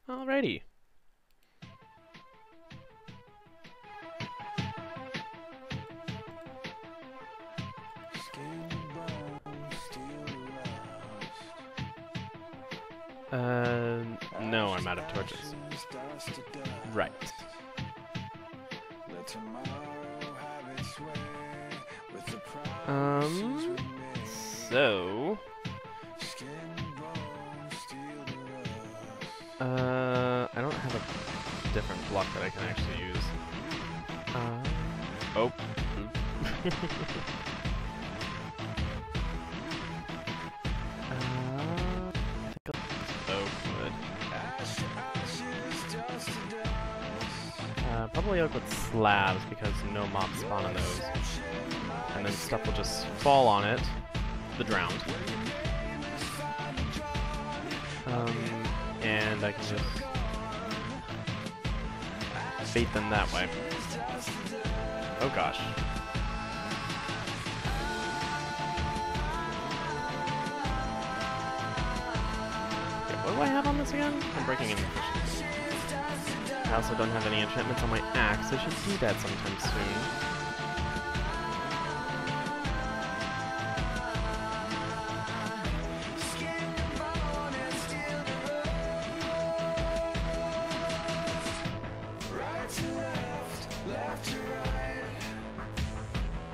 Alrighty. No, I'm out of torches. Right. So... I don't have a different block that I can actually use. Oh. Probably oak with slabs because no mobs spawn on those. And then stuff will just fall on it, the drowned. And I can just bait them that way. Oh gosh. Okay, what do I have on this again? I'm breaking in. I also don't have any enchantments on my axe. I should do that sometime soon.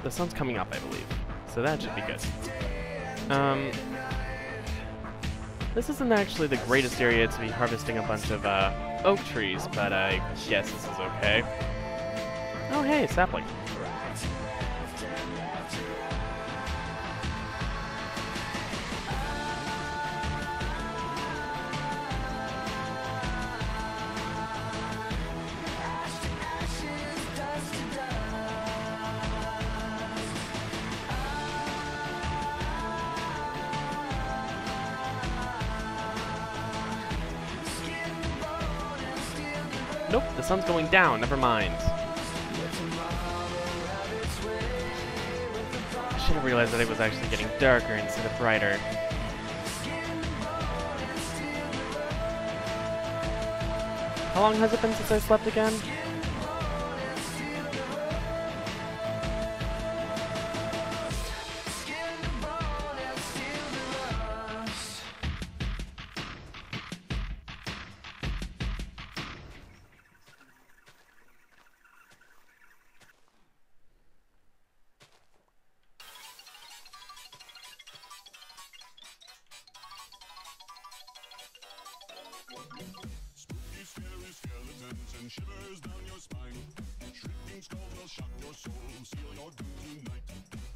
The sun's coming up, I believe, so that should be good. This isn't actually the greatest area to be harvesting a bunch of oak trees, but I guess this is okay. Oh hey, sapling. Nope, the sun's going down, never mind. I should have realized that it was actually getting darker instead of brighter. How long has it been since I slept again?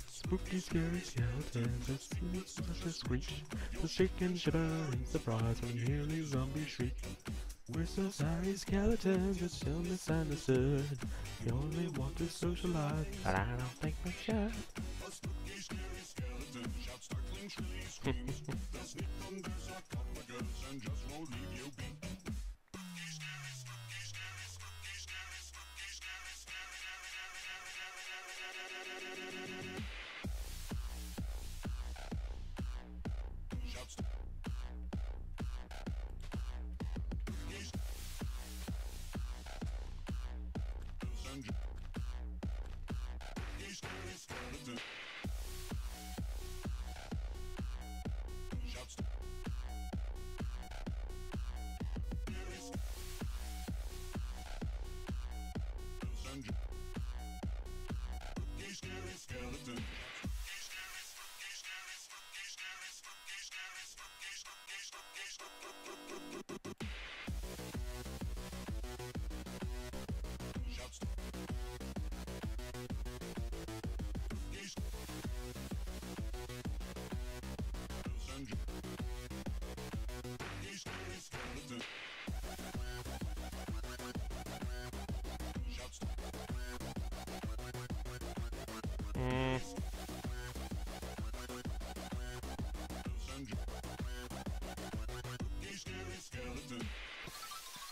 Spooky, scary skeletons and spooky screech. The shake and shiver in surprise when you hear the zombie shriek. We're so sorry, skeletons, it's still misunderstood. You only want to socialize, but I don't think we should. A spooky, scary skeleton shouts startling shrilly screams. They'll sneak under sarcophagus and just won't leave you be.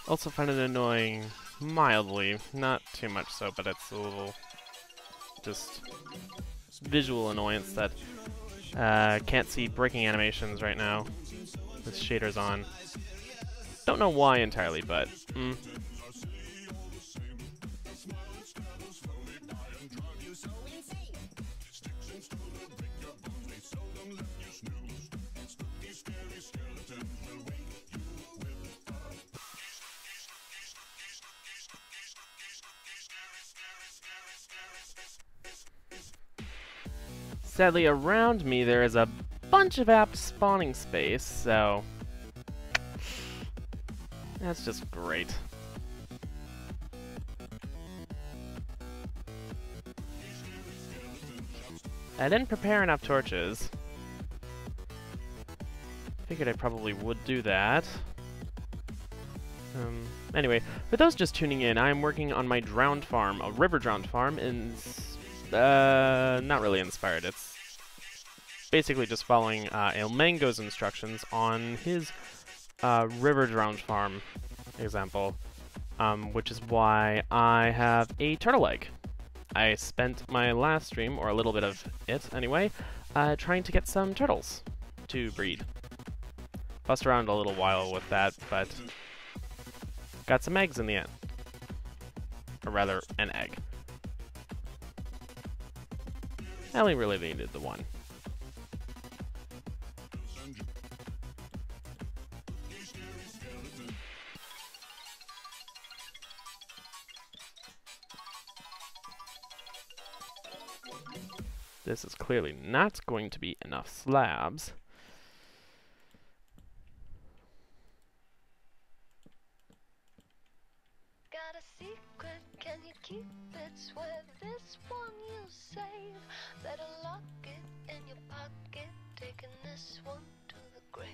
Also find it annoying, mildly, not too much so, but it's a little just visual annoyance that can't see breaking animations right now with shaders on. Don't know why entirely, but... Sadly, around me there is a bunch of apt spawning space, so that's just great. I didn't prepare enough torches. Figured I probably would do that. Anyway, for those just tuning in, I'm working on my drowned farm, a river drowned farm, not really inspired. It's basically just following El Mango's instructions on his river drowned farm example, which is why I have a turtle egg. I spent my last stream, or a little bit of it anyway, trying to get some turtles to breed. Fussed around a little while with that, but got some eggs in the end. Or rather, an egg. I only really needed the one. This is clearly not going to be enough slabs. Got a secret, can you keep it? Swear this one you'll save. Better lock it in your pocket, taking this one to the grave.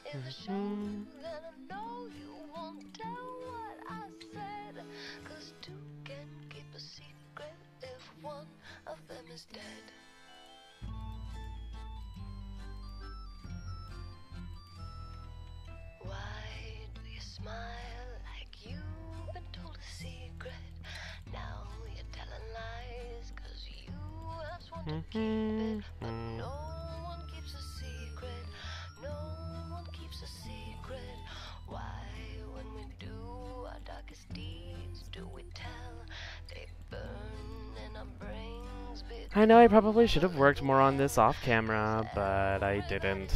If I show you, then I know you won't tell what I said. 'Cause two can keep a secret if one of them is dead. Why do you smile like you've been told a secret? Now you're telling lies 'cause you have sworn to keep it. But no one keeps a secret. No one keeps a secret. Why, when we do our darkest deeds, do we tell? They burn in our brains. I know I probably should have worked more on this off camera, but I didn't.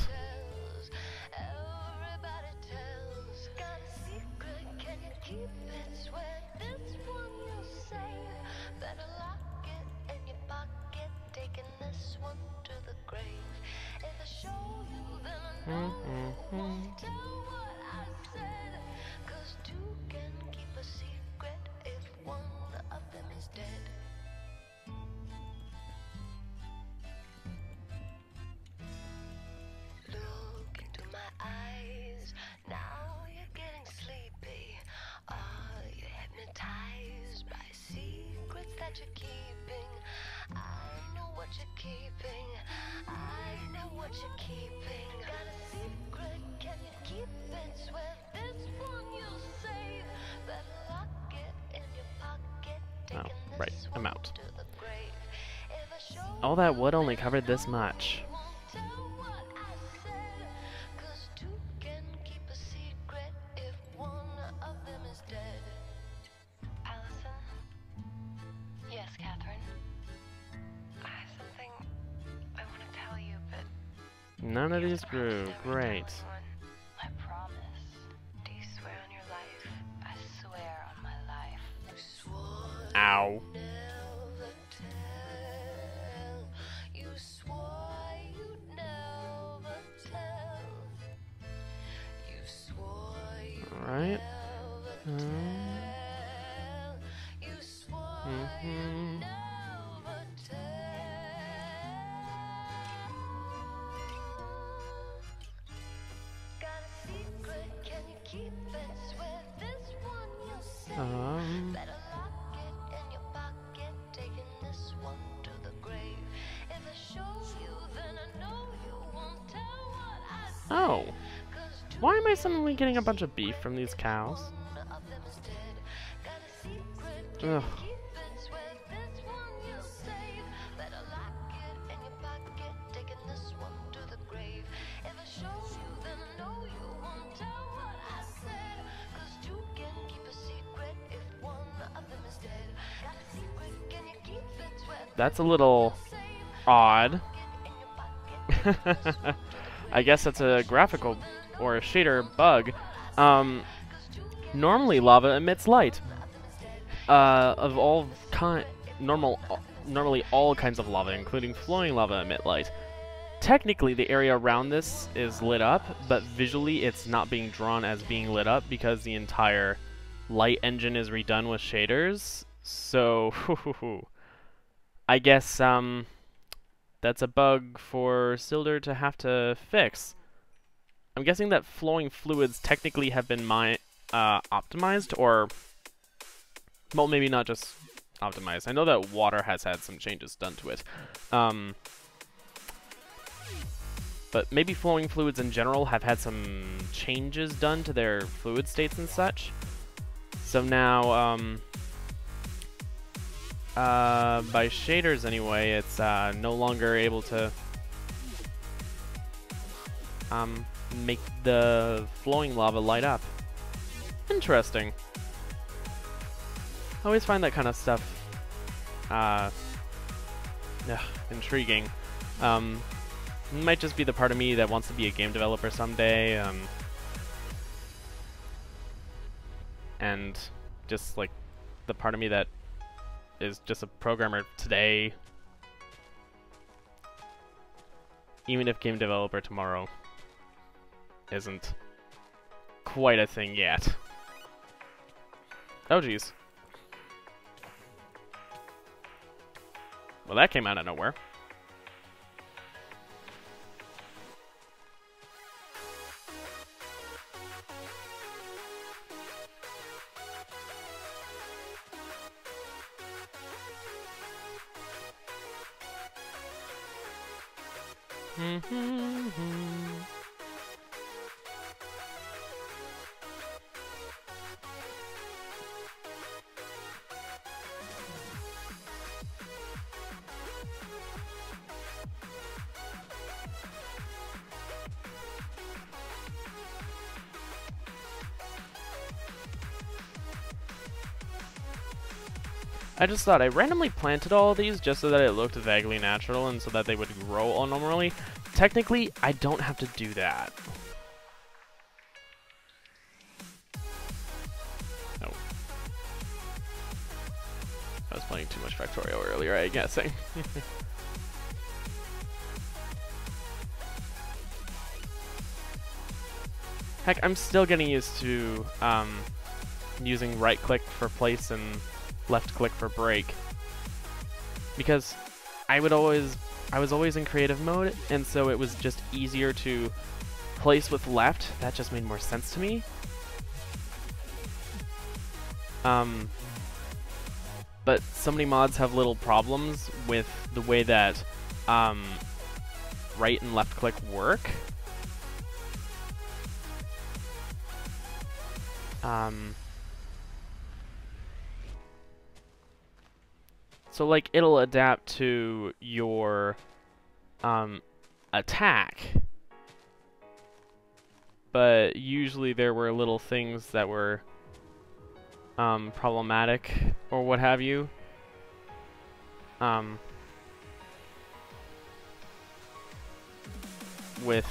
Oh, right, I'm out. All that wood only covered this much. Yes, Catherine. I have something I want to tell you, but None of these grew. Great. I promise. Do you swear on your life? I swear on my life. You swore Ow. never tell. You swore you'd never tell. You swore you'd Alright. never tell. You swore you'd never tell. Got a secret, can you keep it? Swear this one you'll say. Better lock it in your pocket, taking this one to the grave. If I show you, then I know you won't tell what I said. Oh. 'Cause two Why am I suddenly getting a bunch of beef from these cows? one of them is dead. Got a secret, can Ugh. you keep it? Swear this one you'll save. Better lock it in your pocket, taking this one to the grave. If I show you, then I know you won't tell what I said. That's a little odd. I guess that's a graphical or a shader bug. Normally lava emits light. Of all normally all kinds of lava, including flowing lava, emit light. Technically, the area around this is lit up, but visually it's not being drawn as being lit up because the entire light engine is redone with shaders. So, I guess that's a bug for Silder to have to fix. I'm guessing that flowing fluids technically have been optimized, or, well, maybe not just optimized. I know that water has had some changes done to it. But maybe flowing fluids in general have had some changes done to their fluid states and such. So now, by shaders anyway, it's no longer able to make the flowing lava light up. Interesting. I always find that kind of stuff intriguing. It might just be the part of me that wants to be a game developer someday, and just like the part of me that is just a programmer today, even if game developer tomorrow isn't quite a thing yet. Oh geez. Well, that came out of nowhere. I just thought I randomly planted all of these just so that it looked vaguely natural and so that they would grow all normally. Technically, I don't have to do that. Oh. I was playing too much Factorio earlier, I'm guessing. Heck, I'm still getting used to using right click for place and left click for break, because I was always in creative mode, and so it was just easier to place with left. That just made more sense to me. But so many mods have little problems with the way that right and left click work. So like it'll adapt to your attack, but usually there were little things that were problematic or what have you. With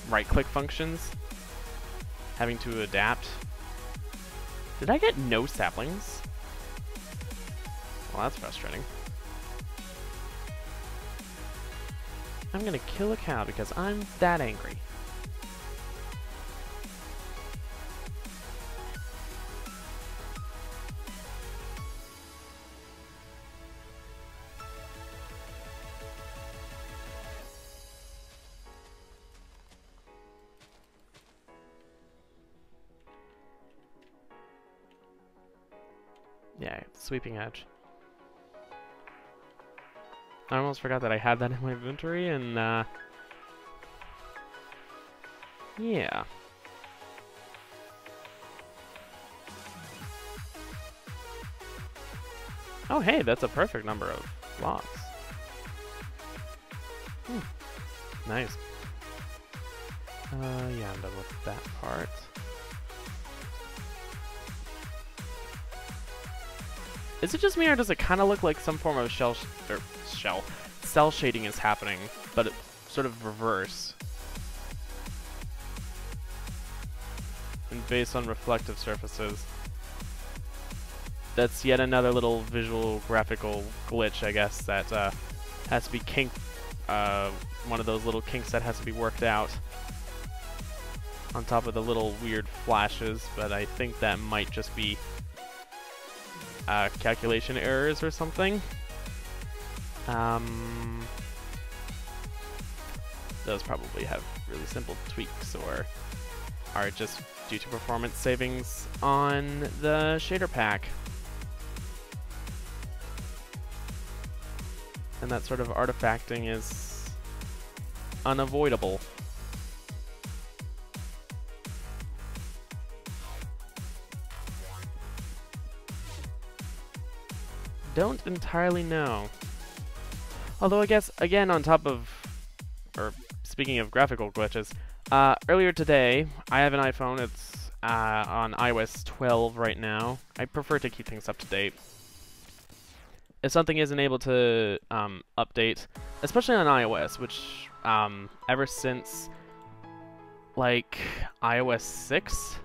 right-click functions having to adapt. Did I get no saplings? Well, that's frustrating. I'm gonna kill a cow because I'm that angry. Yeah, sweeping edge. I almost forgot that I had that in my inventory, and yeah. Oh hey, that's a perfect number of blocks. Nice. Yeah, I'm done with that part. Is it just me, or does it kind of look like some form of cell shading is happening, but it sort of reverse? And based on reflective surfaces. That's yet another little visual graphical glitch, I guess, that has to be one of those little kinks that has to be worked out on top of the little weird flashes, but I think that might just be calculation errors or something. Those probably have really simple tweaks, or are just due to performance savings on the shader pack. And that sort of artifacting is unavoidable. Don't entirely know. Although I guess, again, on top of, or speaking of graphical glitches, earlier today, I have an iPhone. It's on iOS 12 right now. I prefer to keep things up to date. If something isn't able to update, especially on iOS, which ever since like iOS 6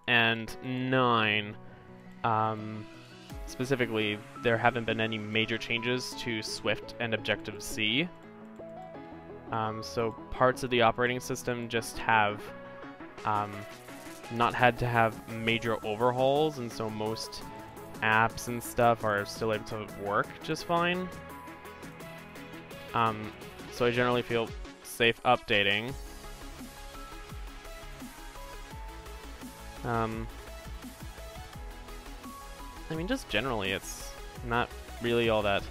and 9, specifically, there haven't been any major changes to Swift and Objective-C. So parts of the operating system just have not had to have major overhauls, and so most apps and stuff are still able to work just fine. So I generally feel safe updating. I mean, just generally, it's not really all that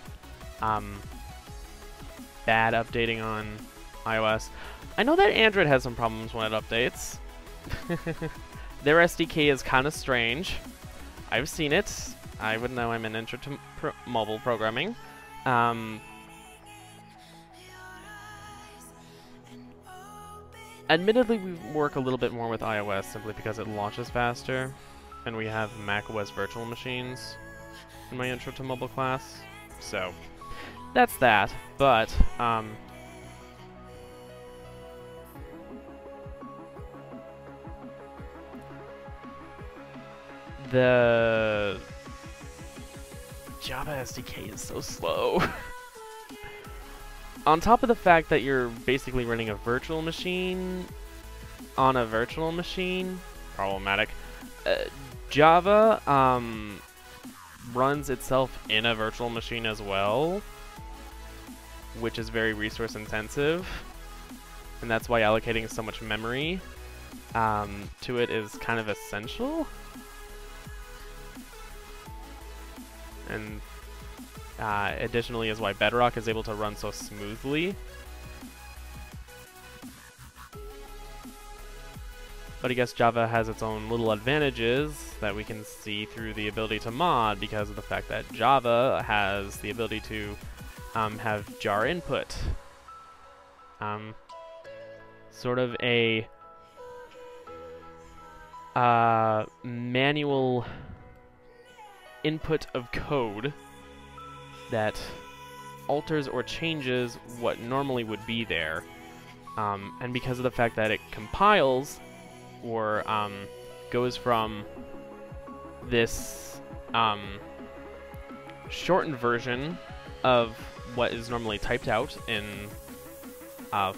bad updating on iOS. I know that Android has some problems when it updates. Their SDK is kind of strange. I've seen it. I would know. I'm an intro to mobile programming. Admittedly, we work a little bit more with iOS simply because it launches faster, and we have macOS virtual machines in my intro to mobile class. So that's that. But the Java SDK is so slow. On top of the fact that you're basically running a virtual machine on a virtual machine, problematic. Java runs itself in a virtual machine as well, which is very resource intensive, and that's why allocating so much memory to it is kind of essential. And additionally is why Bedrock is able to run so smoothly. But I guess Java has its own little advantages that we can see through the ability to mod, because of the fact that Java has the ability to have jar input. Sort of a manual input of code that alters or changes what normally would be there. And because of the fact that it compiles or goes from this shortened version of what is normally typed out in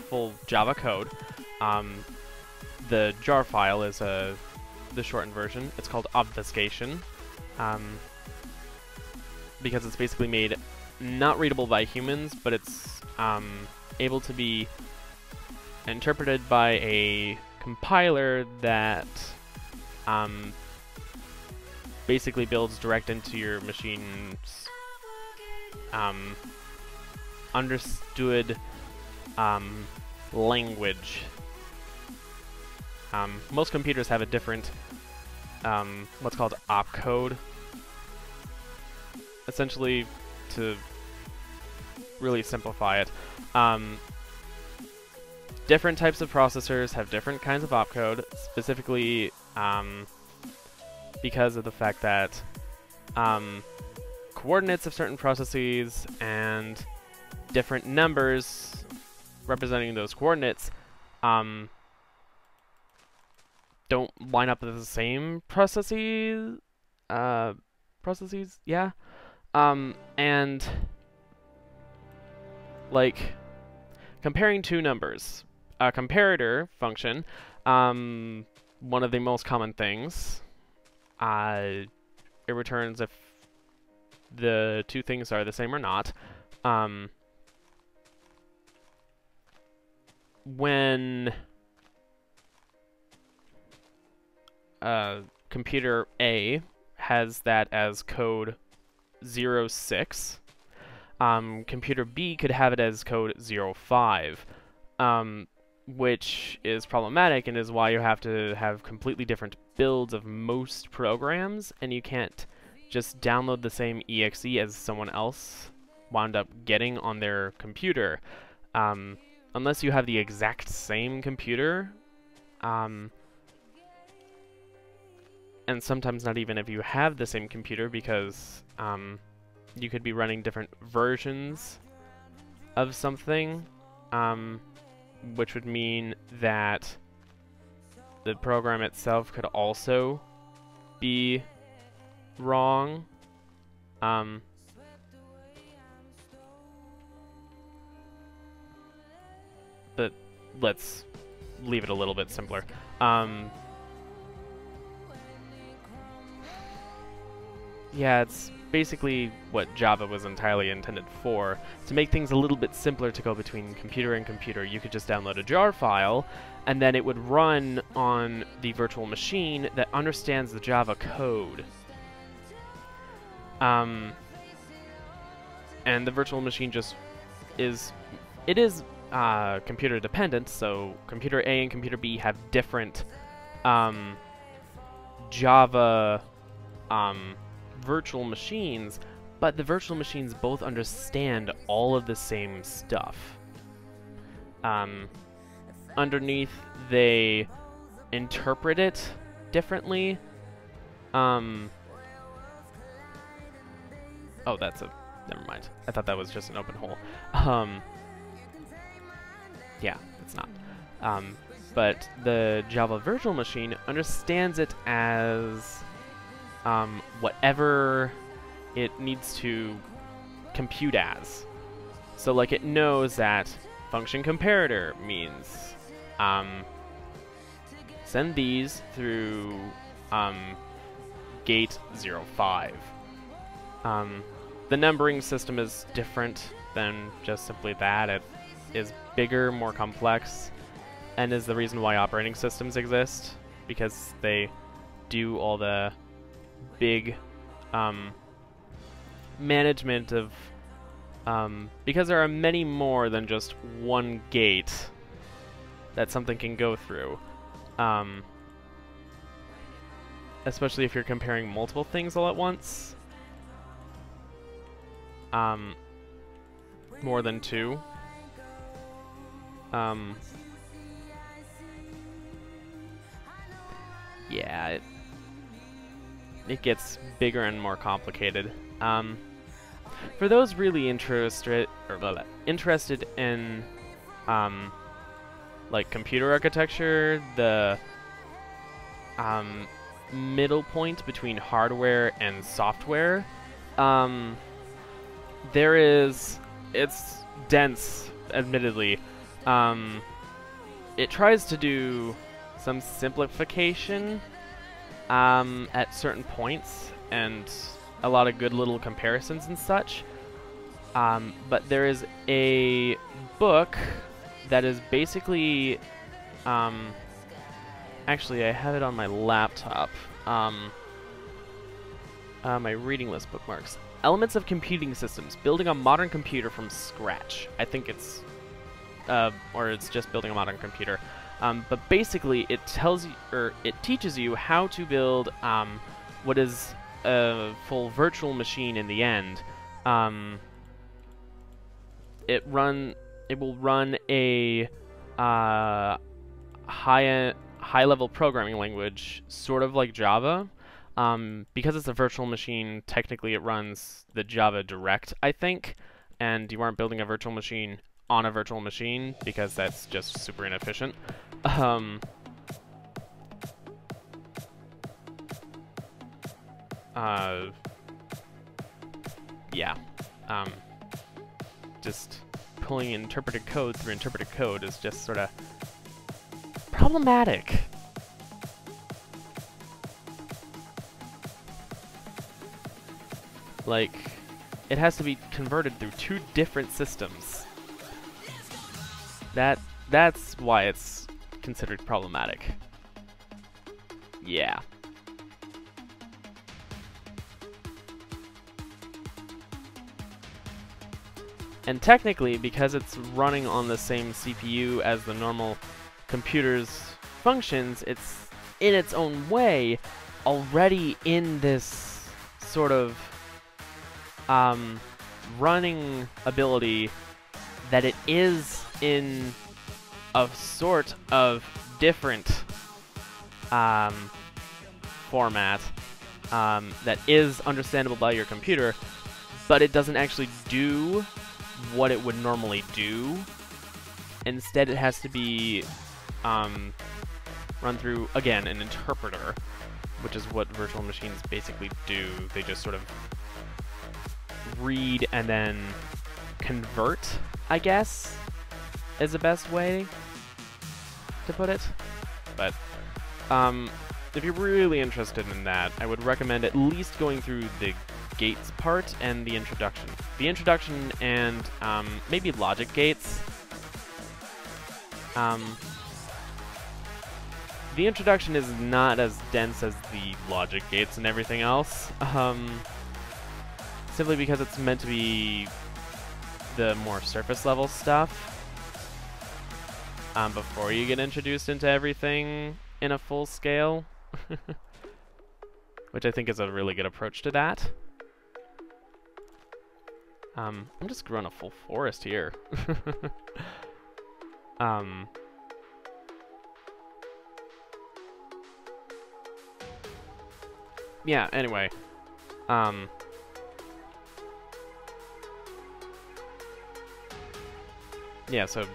full Java code, the jar file is the shortened version. It's called obfuscation. Because it's basically made not readable by humans, but it's able to be interpreted by a compiler that basically builds direct into your machine's understood language. Most computers have a different what's called opcode. Essentially, to really simplify it, different types of processors have different kinds of opcode, specifically because of the fact that coordinates of certain processes and different numbers representing those coordinates don't line up with the same processes. Yeah. And like comparing two numbers, a comparator function, one of the most common things, it returns if the two things are the same or not. When computer A has that as code 06, computer B could have it as code 05, which is problematic and is why you have to have completely different builds of most programs, and you can't just download the same exe as someone else wound up getting on their computer. Unless you have the exact same computer, and sometimes not even if you have the same computer, because you could be running different versions of something, which would mean that the program itself could also be wrong. But let's leave it a little bit simpler. Yeah, it's basically what Java was entirely intended for. To make things a little bit simpler to go between computer and computer, you could just download a jar file, and then it would run on the virtual machine that understands the Java code. And the virtual machine just is... It is computer dependent, so computer A and computer B have different Java virtual machines, but the virtual machines both understand all of the same stuff. Underneath, they interpret it differently. Oh, that's a... Never mind. I thought that was just an open hole. Yeah, it's not. But the Java virtual machine understands it as whatever it needs to compute as. So, like, it knows that function comparator means send these through gate 05. The numbering system is different than just simply that. It is bigger, more complex, and is the reason why operating systems exist, because they do all the big management of... because there are many more than just one gate that something can go through. Especially if you're comparing multiple things all at once. More than two. Yeah, it gets bigger and more complicated. For those really interested in like computer architecture, the middle point between hardware and software, it's dense, admittedly. It tries to do some simplification at certain points, and a lot of good little comparisons and such. But there is a book that is basically... actually, I have it on my laptop. My reading list bookmarks. Elements of Computing Systems. Building a Modern Computer from Scratch. I think it's... or it's just building a modern computer. But basically, it tells you, or it teaches you how to build what is a full virtual machine in the end. It will run a high-level programming language, sort of like Java, Because it's a virtual machine, technically it runs the Java direct, I think, and you aren't building a virtual machine on a virtual machine because that's just super inefficient. Yeah. Just pulling interpreted code through interpreted code is just sort of problematic. Like, it has to be converted through 2 different systems. That's why it's considered problematic. Yeah. And technically, because it's running on the same CPU as the normal computer's functions, it's in its own way already in this sort of running ability that it is in a sort of different format that is understandable by your computer, but it doesn't actually do what it would normally do. Instead, it has to be run through, again, an interpreter, which is what virtual machines basically do. They just sort of read and then convert, I guess, is the best way to put it. But if you're really interested in that, I would recommend at least going through the gates part and the introduction. The introduction and maybe logic gates. The introduction is not as dense as the logic gates and everything else, simply because it's meant to be the more surface level stuff before you get introduced into everything in a full scale, which I think is a really good approach to that. I'm just growing a full forest here. Yeah, anyway. Yeah, so...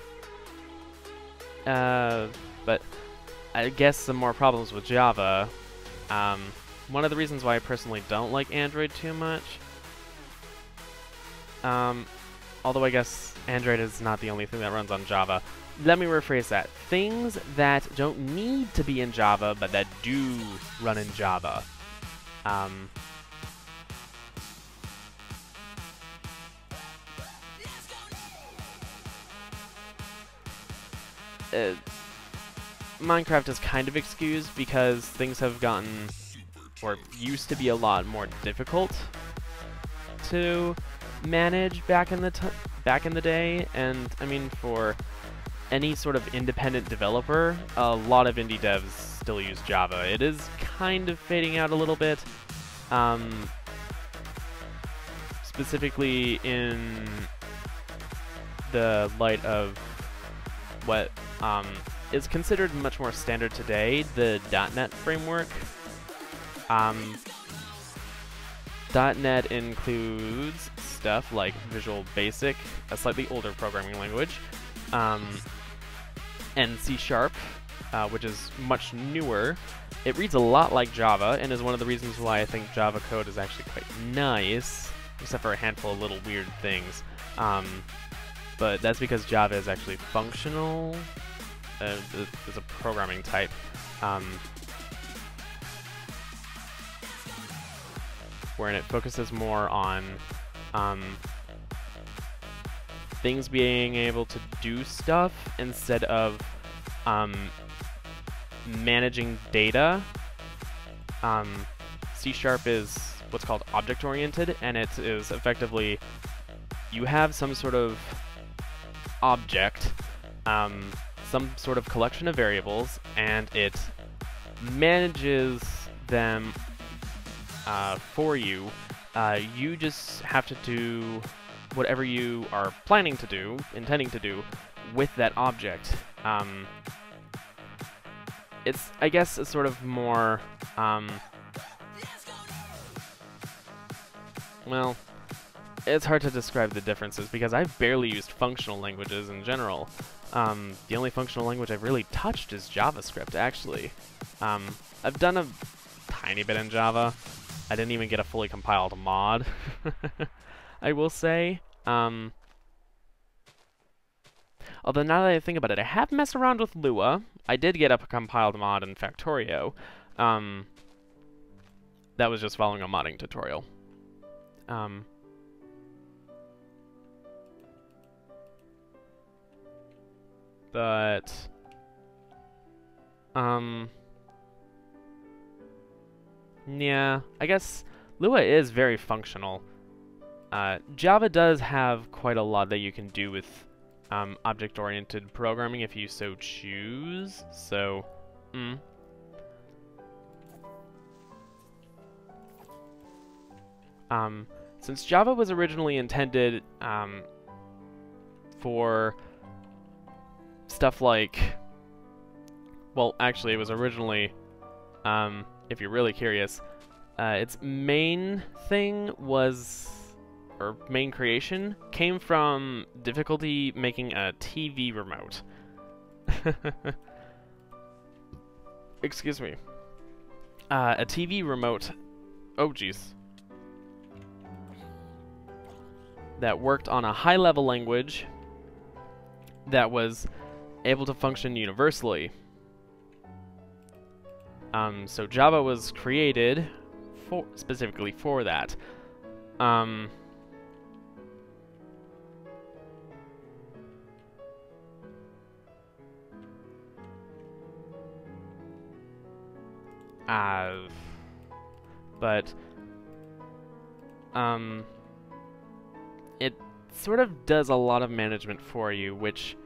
but I guess some more problems with Java. One of the reasons why I personally don't like Android too much, although I guess Android is not the only thing that runs on Java. Let me rephrase that. Things that don't need to be in Java, but that do run in Java. Minecraft is kind of excused because things have gotten, or used to be, a lot more difficult to manage back in the day, and I mean, for any sort of independent developer, a lot of indie devs still use Java. It is kind of fading out a little bit, specifically in the light of what is considered much more standard today, the .NET framework. .NET includes stuff like Visual Basic, a slightly older programming language, and C#, which is much newer. It reads a lot like Java, and is one of the reasons why I think Java code is actually quite nice, except for a handful of little weird things. But that's because Java is actually functional as a programming type. Wherein it focuses more on things being able to do stuff instead of managing data. C# is what's called object-oriented, and it is effectively, you have some sort of object, some sort of collection of variables, and it manages them for you. You just have to do whatever you are planning to do, intending to do, with that object. It's, I guess, a sort of more well, it's hard to describe the differences because I've barely used functional languages in general. The only functional language I've really touched is JavaScript, actually. I've done a tiny bit in Java. I didn't even get a fully compiled mod, I will say. Although now that I think about it, I have messed around with Lua. I did get a compiled mod in Factorio. That was just following a modding tutorial. But yeah, I guess Lua is very functional. Java does have quite a lot that you can do with object-oriented programming if you so choose. So, since Java was originally intended for stuff like, well, actually, it was originally, if you're really curious, its main thing was, or main creation, came from difficulty making a TV remote. Excuse me. A TV remote, oh jeez, that worked on a high-level language that was able to function universally. So Java was created specifically for that. But it sort of does a lot of management for you, which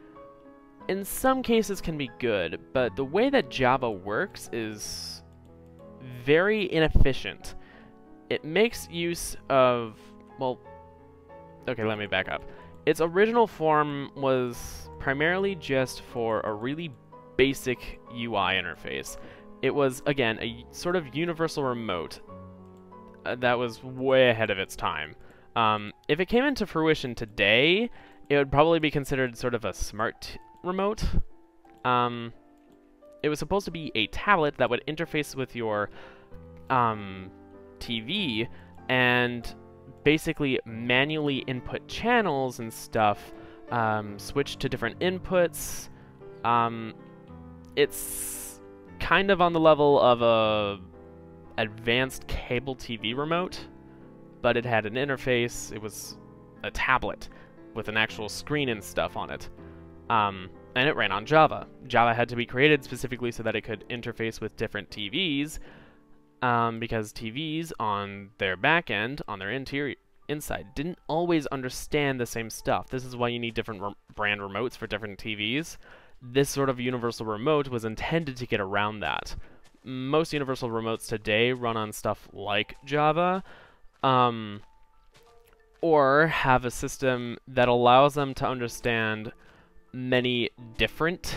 in some cases can be good, but the way that Java works is very inefficient. It makes use of, well, okay, let me back up. Its original form was primarily just for a really basic UI interface. It was, again, a sort of universal remote that was way ahead of its time. If it came into fruition today, it would probably be considered sort of a smart remote. It was supposed to be a tablet that would interface with your TV and basically manually input channels and stuff, switch to different inputs. It's kind of on the level of a advanced cable TV remote, but it had an interface. It was a tablet with an actual screen and stuff on it. And it ran on Java. Java had to be created specifically so that it could interface with different TVs, because TVs on their back end, on their inside, didn't always understand the same stuff. This is why you need different brand remotes for different TVs. This sort of universal remote was intended to get around that. Most universal remotes today run on stuff like Java, or have a system that allows them to understand many different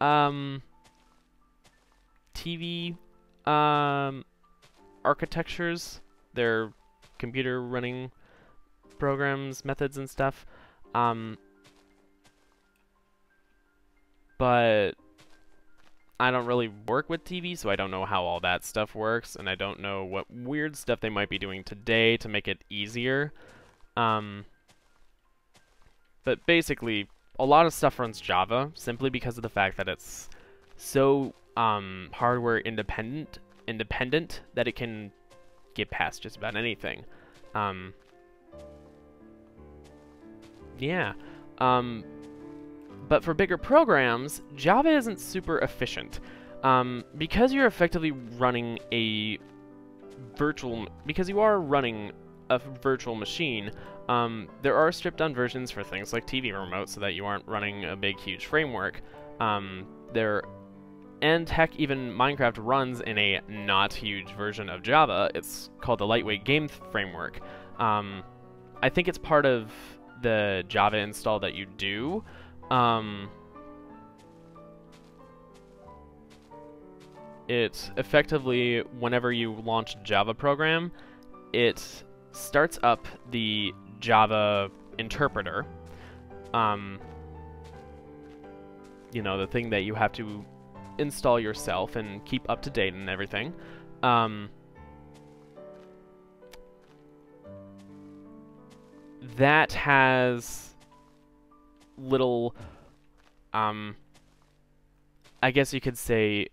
TV architectures, their computer running programs, methods, and stuff. But I don't really work with TV, so I don't know how all that stuff works, and I don't know what weird stuff they might be doing today to make it easier. But basically, a lot of stuff runs Java simply because of the fact that it's so hardware independent that it can get past just about anything. Yeah. But for bigger programs, Java isn't super efficient. Because you're effectively running a because you are running a virtual machine, there are stripped-down versions for things like TV remotes so that you aren't running a big, huge framework. And heck, even Minecraft runs in a not huge version of Java. It's called the Lightweight Game Framework. I think it's part of the Java install that you do. It's effectively, whenever you launch a Java program, it starts up the Java interpreter. You know, the thing that you have to install yourself and keep up to date and everything. That has little, I guess you could say,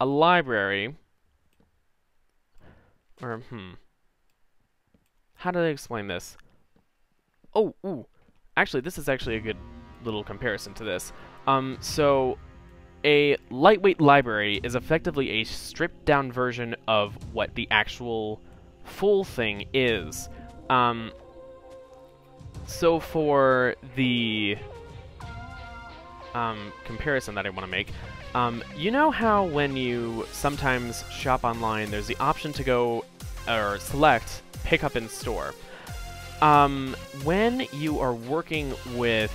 a library, or, how do I explain this? Oh, ooh, actually, this is actually a good little comparison to this. So, a lightweight library is effectively a stripped-down version of what the actual full thing is. So for the comparison that I want to make, you know how when you sometimes shop online, there's the option to go or select pick up in store. When you are working with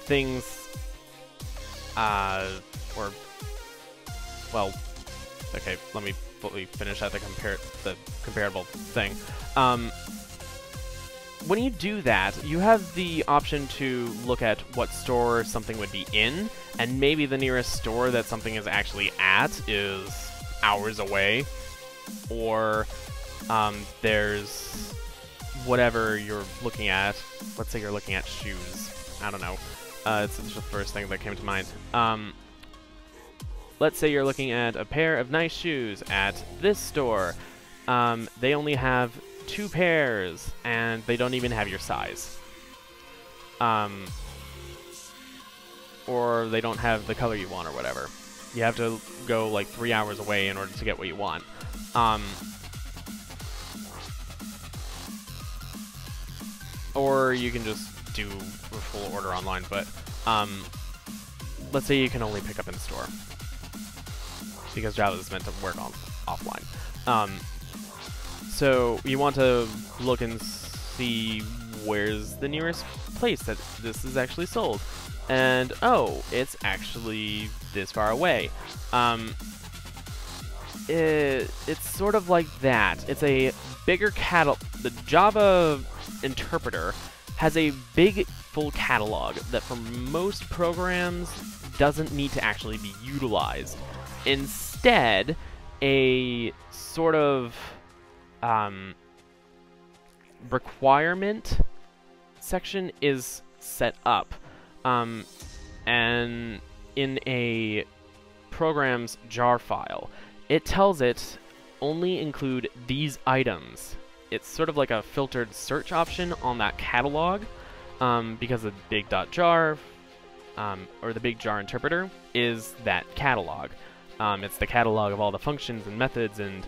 things, or, well, okay, let me fully finish out the comparable thing. When you do that, you have the option to look at what store something would be in, and maybe the nearest store that something is actually at is hours away, or there's whatever you're looking at. Let's say you're looking at shoes. I don't know. It's just the first thing that came to mind. Let's say you're looking at a pair of nice shoes at this store. They only have 2 pairs, and they don't even have your size. Or they don't have the color you want or whatever. You have to go like 3 hours away in order to get what you want. Or you can just do a full order online, but let's say you can only pick up in store, because Java is meant to work offline. So you want to look and see where's the nearest place that this is actually sold. And, oh, it's actually this far away. It's sort of like that. It's a bigger catalog. The Java interpreter has a big, full catalog that for most programs doesn't need to actually be utilized. Instead, a sort of requirement section is set up, and in a program's jar file, it tells it only include these items. It's sort of like a filtered search option on that catalog, because the big.jar, or the big jar interpreter, is that catalog. It's the catalog of all the functions and methods and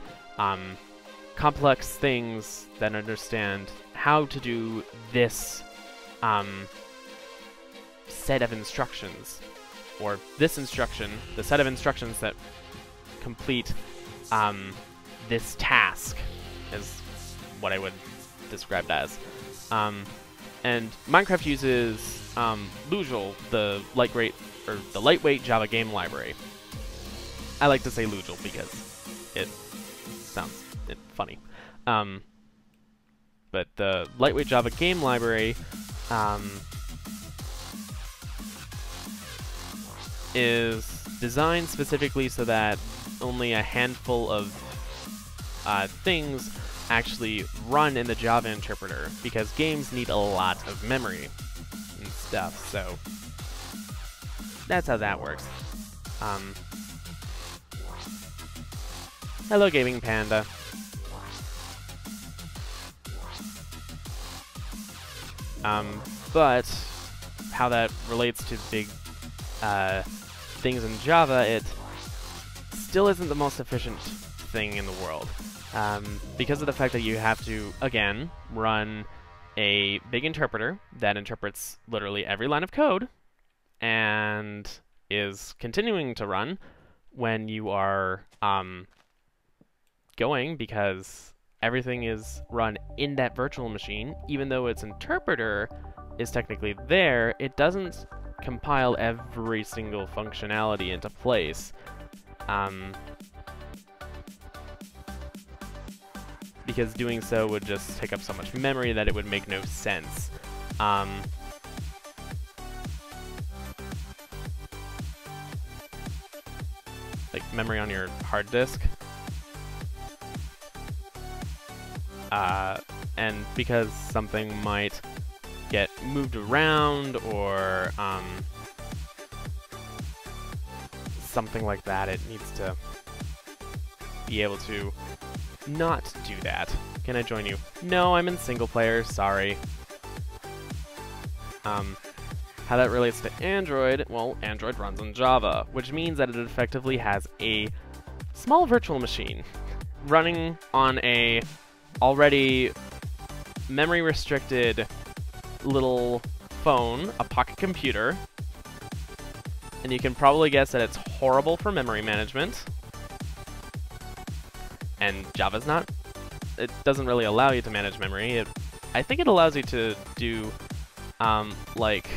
complex things that understand how to do this set of instructions, or this instruction, the set of instructions that complete this task, is what I would describe it as. And Minecraft uses Lujal, the lightweight Java game library. I like to say Lujal because it sounds funny. But the lightweight Java game library is designed specifically so that only a handful of things actually run in the Java interpreter, because games need a lot of memory and stuff, so that's how that works. Hello, Gaming Panda. But how that relates to big things in Java, it still isn't the most efficient thing in the world. Because of the fact that you have to, again, run a big interpreter that interprets literally every line of code, and is continuing to run when you are going, because everything is run in that virtual machine. Even though its interpreter is technically there, it doesn't compile every single functionality into place. Because doing so would just take up so much memory that it would make no sense. Like memory on your hard disk. And because something might get moved around or something like that, it needs to be able to not do that. Can I join you? No, I'm in single player, sorry. How that relates to Android, well, Android runs on Java, which means that it effectively has a small virtual machine running on a already memory restricted little phone, a pocket computer, and you can probably guess that it's horrible for memory management. And Java's not, it doesn't really allow you to manage memory. I think it allows you to do, like,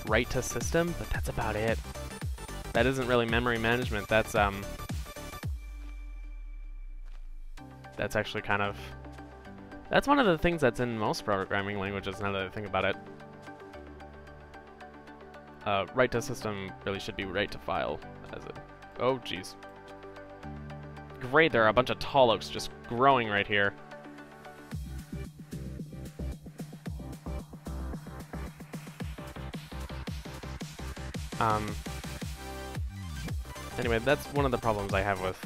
write to system, but that's about it. That isn't really memory management. That's actually kind of, that's one of the things that's in most programming languages now that I think about it. Write to system really should be write to file as it. Oh, jeez. Great, there are a bunch of tall oaks just growing right here. Anyway, that's one of the problems I have with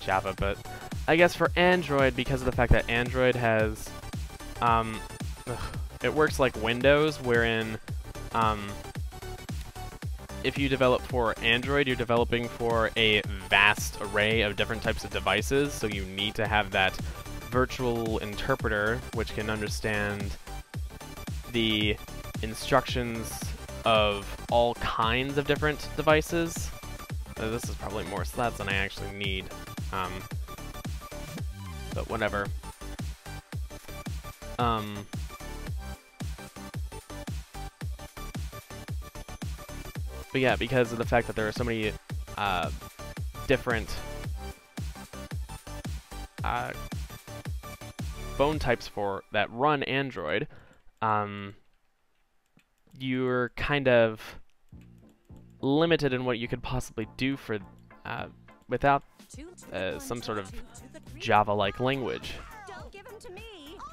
Java, but I guess for Android, because of the fact that Android has, it works like Windows, wherein, if you develop for Android, you're developing for a vast array of different types of devices, so you need to have that virtual interpreter, which can understand the instructions of all kinds of different devices. This is probably more slats than I actually need, but whatever. But yeah, because of the fact that there are so many different phone types for that run Android, you're kind of limited in what you could possibly do for without some sort of Java-like language.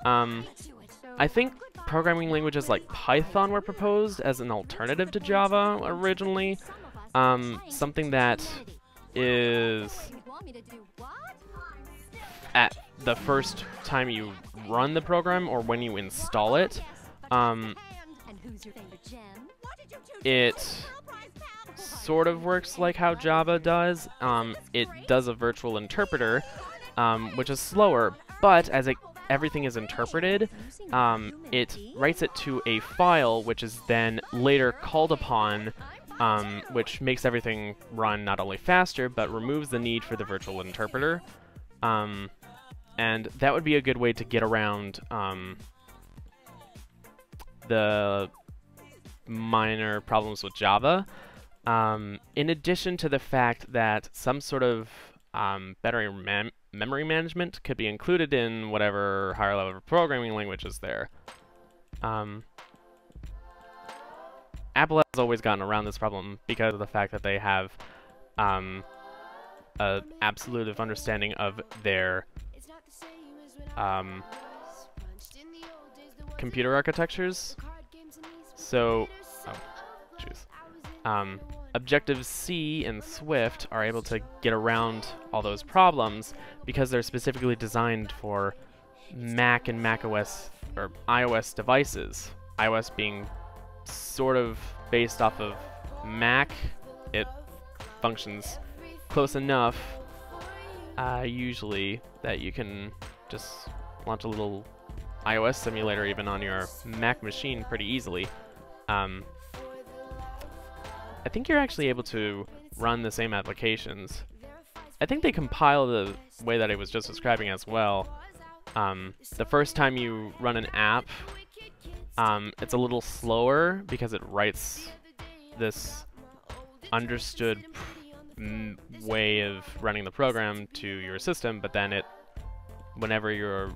I think programming languages like Python were proposed as an alternative to Java originally. Something that is at the first time you run the program or when you install it, it sort of works like how Java does. It does a virtual interpreter, which is slower, but as everything is interpreted, it writes it to a file, which is then later called upon, which makes everything run not only faster, but removes the need for the virtual interpreter. And that would be a good way to get around the minor problems with Java. In addition to the fact that some sort of better memory management could be included in whatever higher level programming language is there. Apple has always gotten around this problem because of the fact that they have an absolute understanding of their computer architectures. So, Objective-C and Swift are able to get around all those problems because they're specifically designed for Mac and macOS or iOS devices. iOS being sort of based off of Mac, it functions close enough, usually, that you can just launch a little iOS simulator even on your Mac machine pretty easily. I think you're actually able to run the same applications I think they compile the way that I was just describing as well. The first time you run an app, it's a little slower because it writes this understood way of running the program to your system, but then whenever you're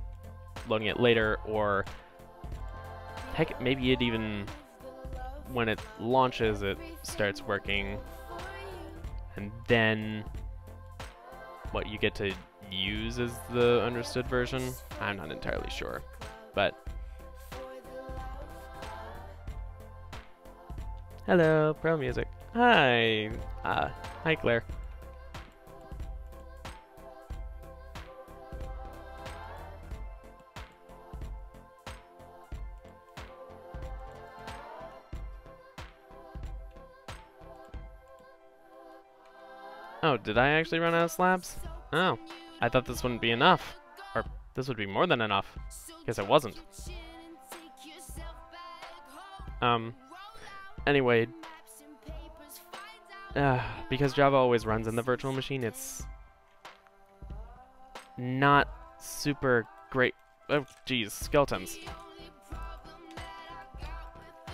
loading it later, or heck, maybe it even, when it launches, it starts working, and then what you get to use is the understood version. I'm not entirely sure, but hello, Pro Music. Hi, hi Claire. Oh, did I actually run out of slabs? Oh, I thought this wouldn't be enough. Or, this would be more than enough. Guess it wasn't. Anyway. Because Java always runs in the virtual machine, it's not super great. Oh, geez, skeletons.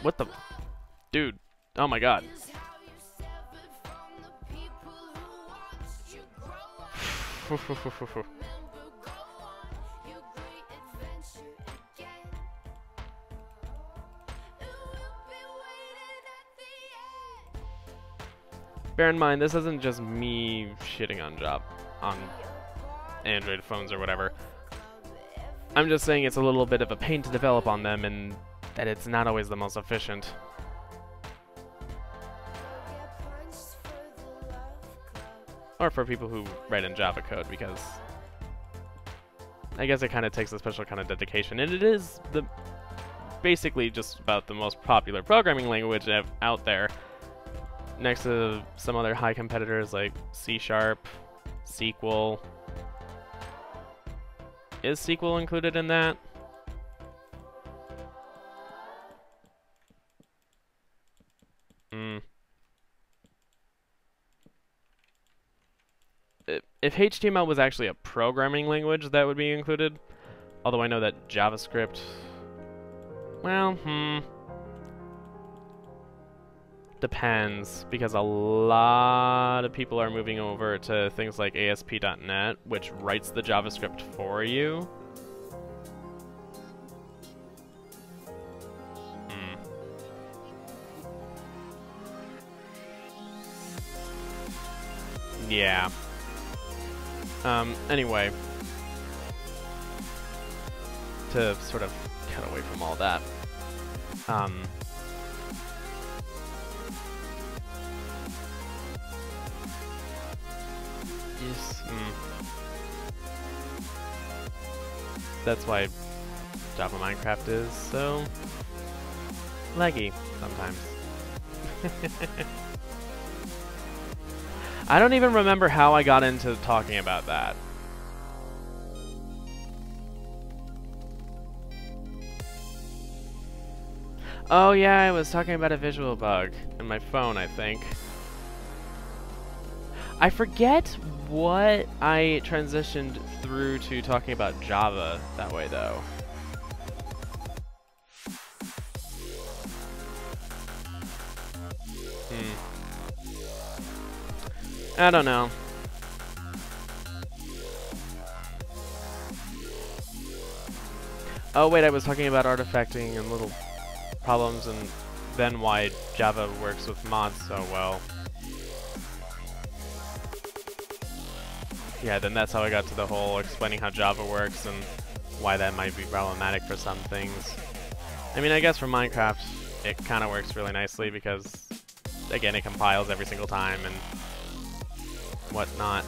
What the? Dude. Oh my god. Bear in mind, this isn't just me shitting on Java, on Android phones or whatever. I'm just saying it's a little bit of a pain to develop on them, and that it's not always the most efficient. Or for people who write in Java code, because I guess it kind of takes a special kind of dedication, and it is basically just about the most popular programming language out there, next to some other high competitors like C#, SQL. Is SQL included in that? If HTML was actually a programming language, that would be included. Although I know that JavaScript... Well, depends, because a lot of people are moving over to things like ASP.NET, which writes the JavaScript for you. Yeah. Anyway, to sort of cut away from all that, that's why Java Minecraft is so laggy sometimes. I don't even remember how I got into talking about that. Oh yeah, I was talking about a visual bug in my phone, I think. I forget what I transitioned through to talking about Java that way, though. I don't know. Oh wait, I was talking about artifacting and little problems, and then why Java works with mods so well. Yeah, then that's how I got to the whole explaining how Java works and why that might be problematic for some things. I mean, I guess for Minecraft, it kind of works really nicely because, again, it compiles every single time and whatnot.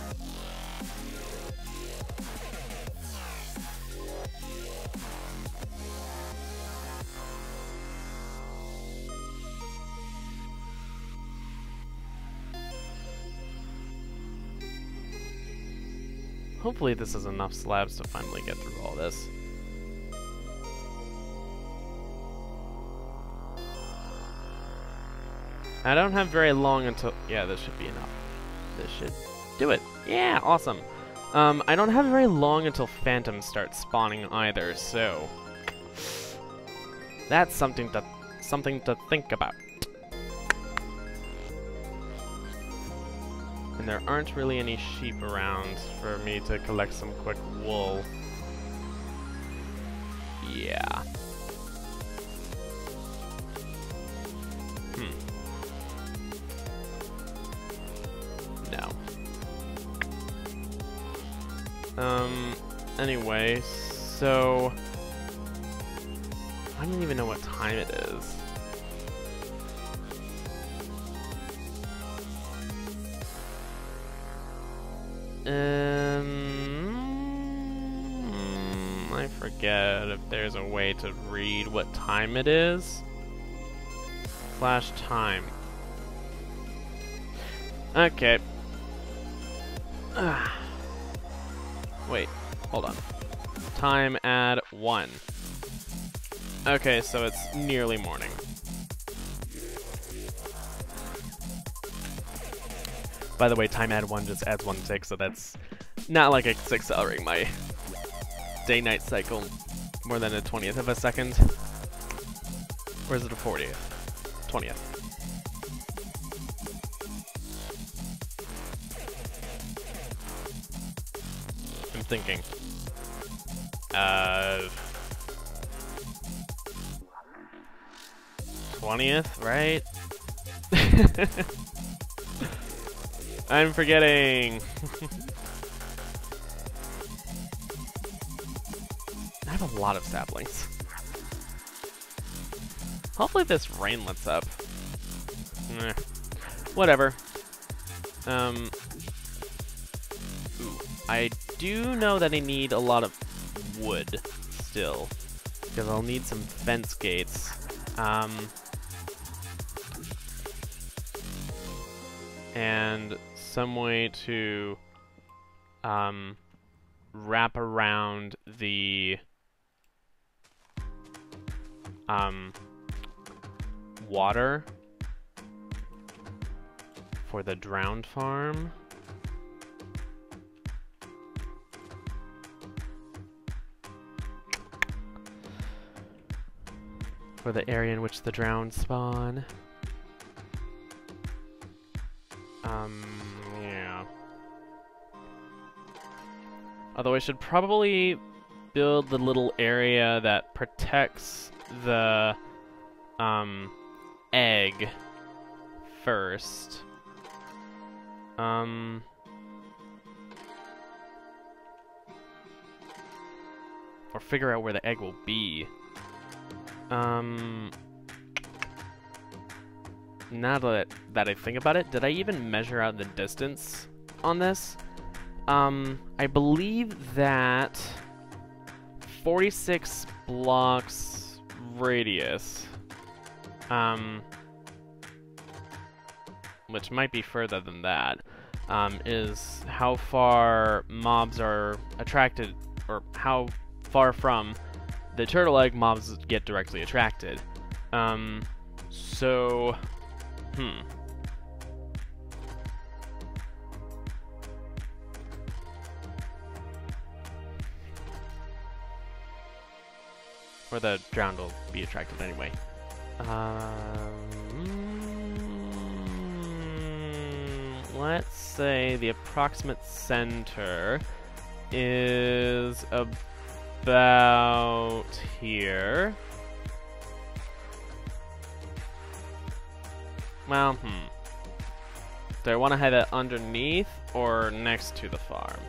Hopefully this is enough slabs to finally get through all this. I don't have very long until... Yeah, this should be enough. This should Do it. Yeah, awesome. I don't have very long until phantoms start spawning either, so that's something to think about. And there aren't really any sheep around for me to collect some quick wool. Yeah. No. Anyway, so I don't even know what time it is. I forget if there's a way to read what time it is. Flash time. Okay. Wait, hold on. Time add 1. Okay, so it's nearly morning. By the way, time add 1 just adds 1 tick, so that's not like it's accelerating my day-night cycle more than a 20th of a second. Or is it a 40th? 20th. I'm thinking. 20th, right? I'm forgetting. I have a lot of saplings. Hopefully this rain lets up. Whatever. Ooh, I do know that I need a lot of wood still, because I'll need some fence gates. And some way to wrap around the water for the drowned farm. For the area in which the drowned spawn. Yeah. Although I should probably build the little area that protects the egg first. Or figure out where the egg will be. Now that I think about it, did I even measure out the distance on this? I believe that 46 blocks radius, which might be further than that, is how far mobs are attracted, or how far from the turtle egg mobs get directly attracted. Or the drowned will be attracted anyway. Let's say the approximate center is about here. Well, do I want to have it underneath or next to the farm?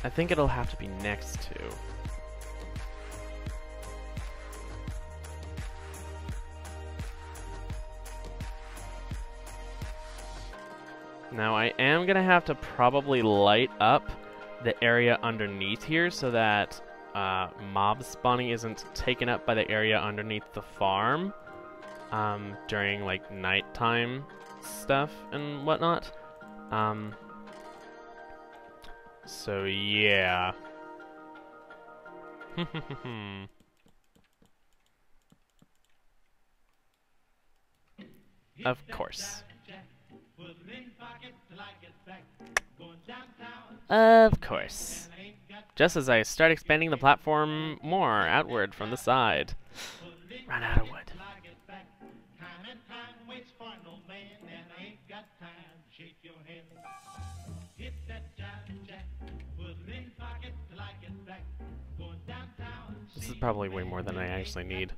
I think it'll have to be next to. Now I am gonna have to probably light up the area underneath here so that mob spawning isn't taken up by the area underneath the farm during like nighttime stuff and whatnot. So yeah. Of course. Of course. Just as I start expanding the platform more outward from the side. Run out of wood. This is probably way more than I actually need.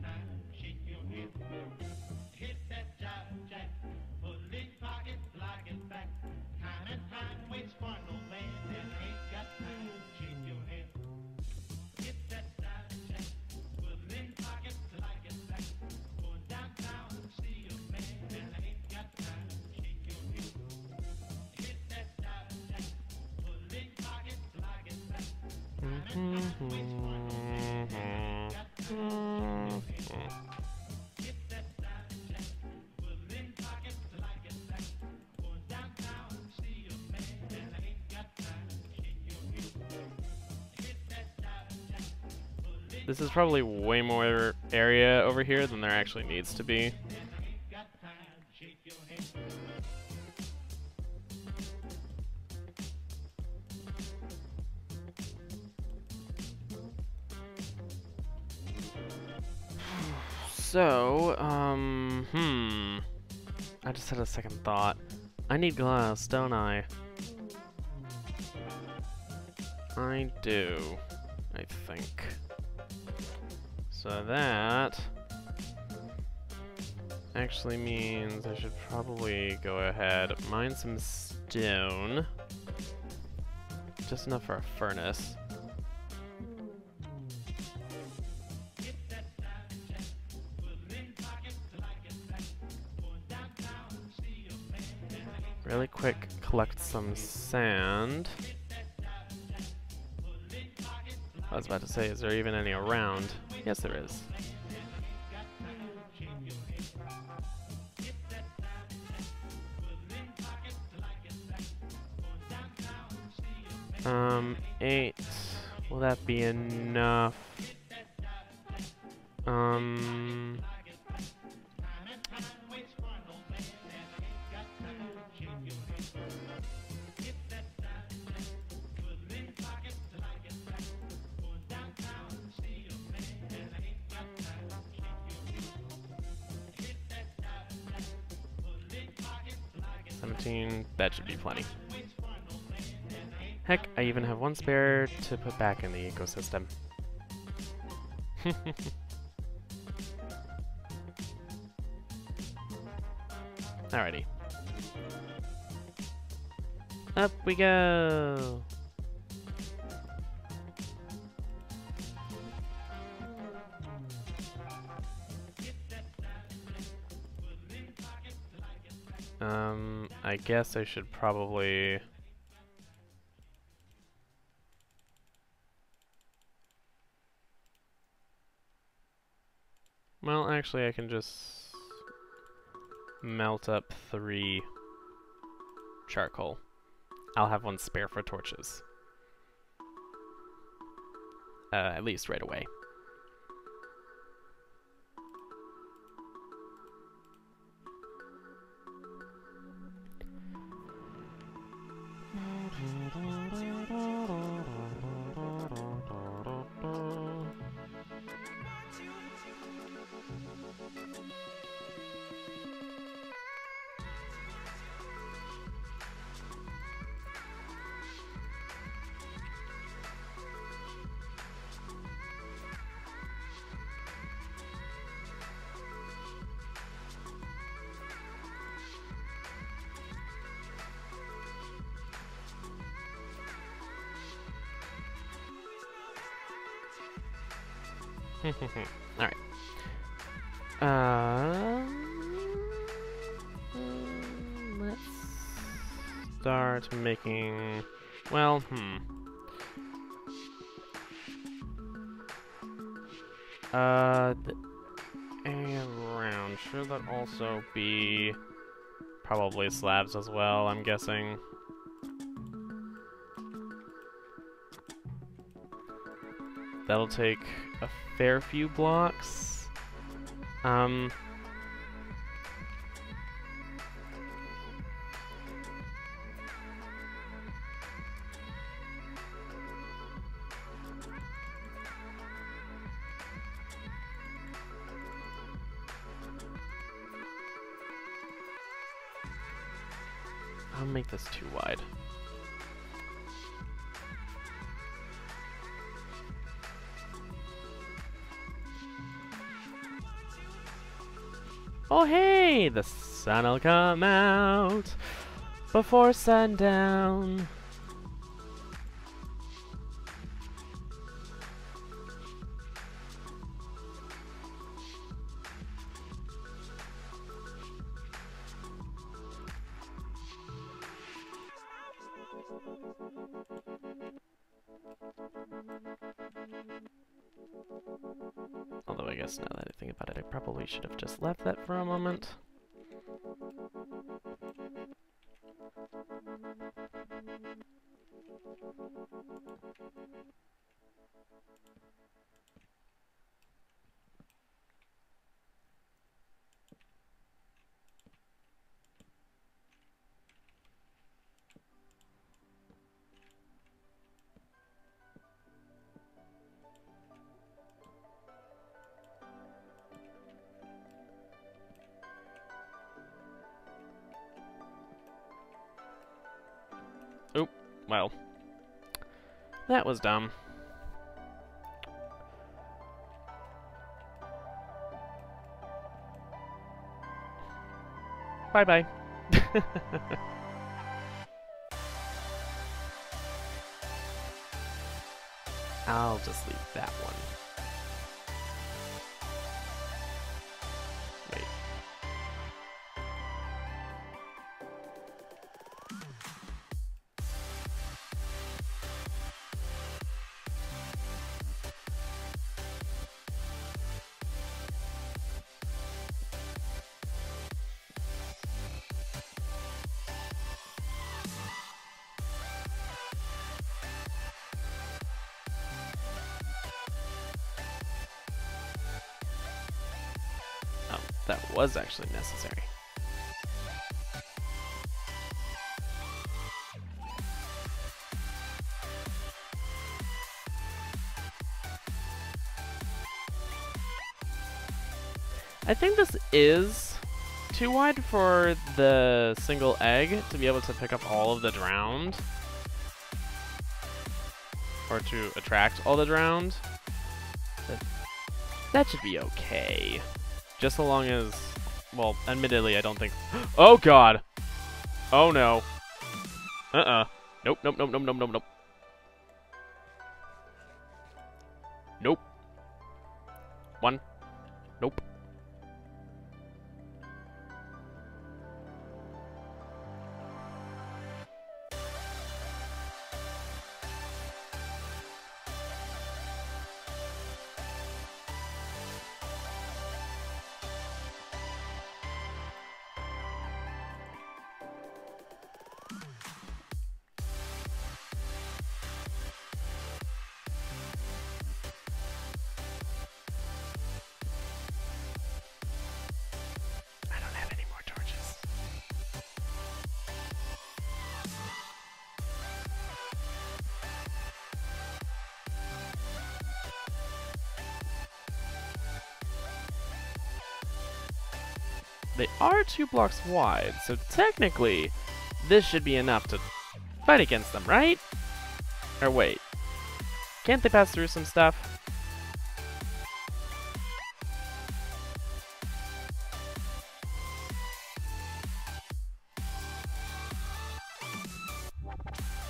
This is probably way more area over here than there actually needs to be. So, I just had a second thought. I need glass, don't I? I do, I think. So that actually means I should probably go ahead, mine some stone. Just enough for a furnace. Really quick, collect some sand. I was about to say, is there even any around? Yes, there is. Eight. Will that be enough? 17, that should be plenty. Heck, I even have one spare to put back in the ecosystem. Alrighty. Up we go! I guess I should probably... Well, actually I can just melt up 3 charcoal. I'll have one spare for torches. At least right away. Alright. Let's start making... Well, around. Should that also be probably slabs as well, I'm guessing. That'll take a fair few blocks. I'll make this too wide. Oh hey, the sun'll come out before sundown. Although I guess now that I think about it, I probably should have just left that for a moment. Oop, well, that was dumb. Bye-bye. I'll just leave that one. Wait. Oh, that was actually necessary. I think this is too wide for the single egg to be able to pick up all of the drowned. Or to attract all the drowned. That should be okay. Just so long as, well, admittedly, I don't think... Oh, God! Oh, no. Nope, nope, nope, nope, nope, nope, nope. Nope. One. Nope. They are 2 blocks wide, so technically, this should be enough to fight against them, right? Or wait, can't they pass through some stuff?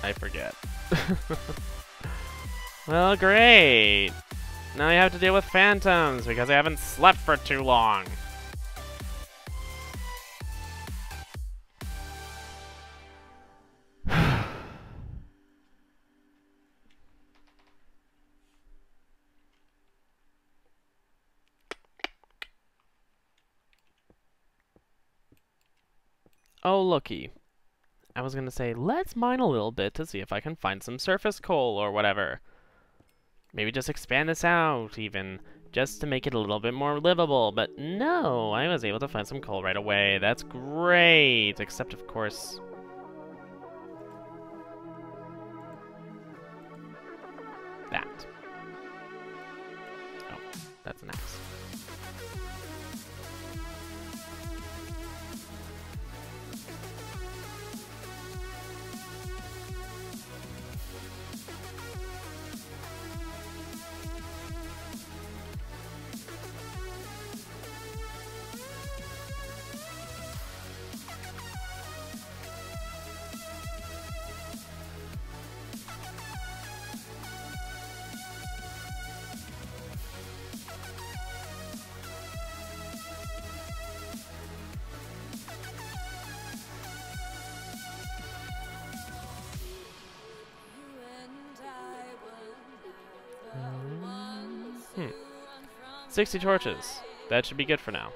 I forget. Well, great! Now you have to deal with phantoms, because I haven't slept for too long. Oh, looky. I was gonna say, let's mine a little bit to see if I can find some surface coal or whatever. Maybe just expand this out, even, just to make it a little bit more livable. But no, I was able to find some coal right away. That's great! Except, of course... that. Oh, that's an axe. 60 torches. That should be good for now.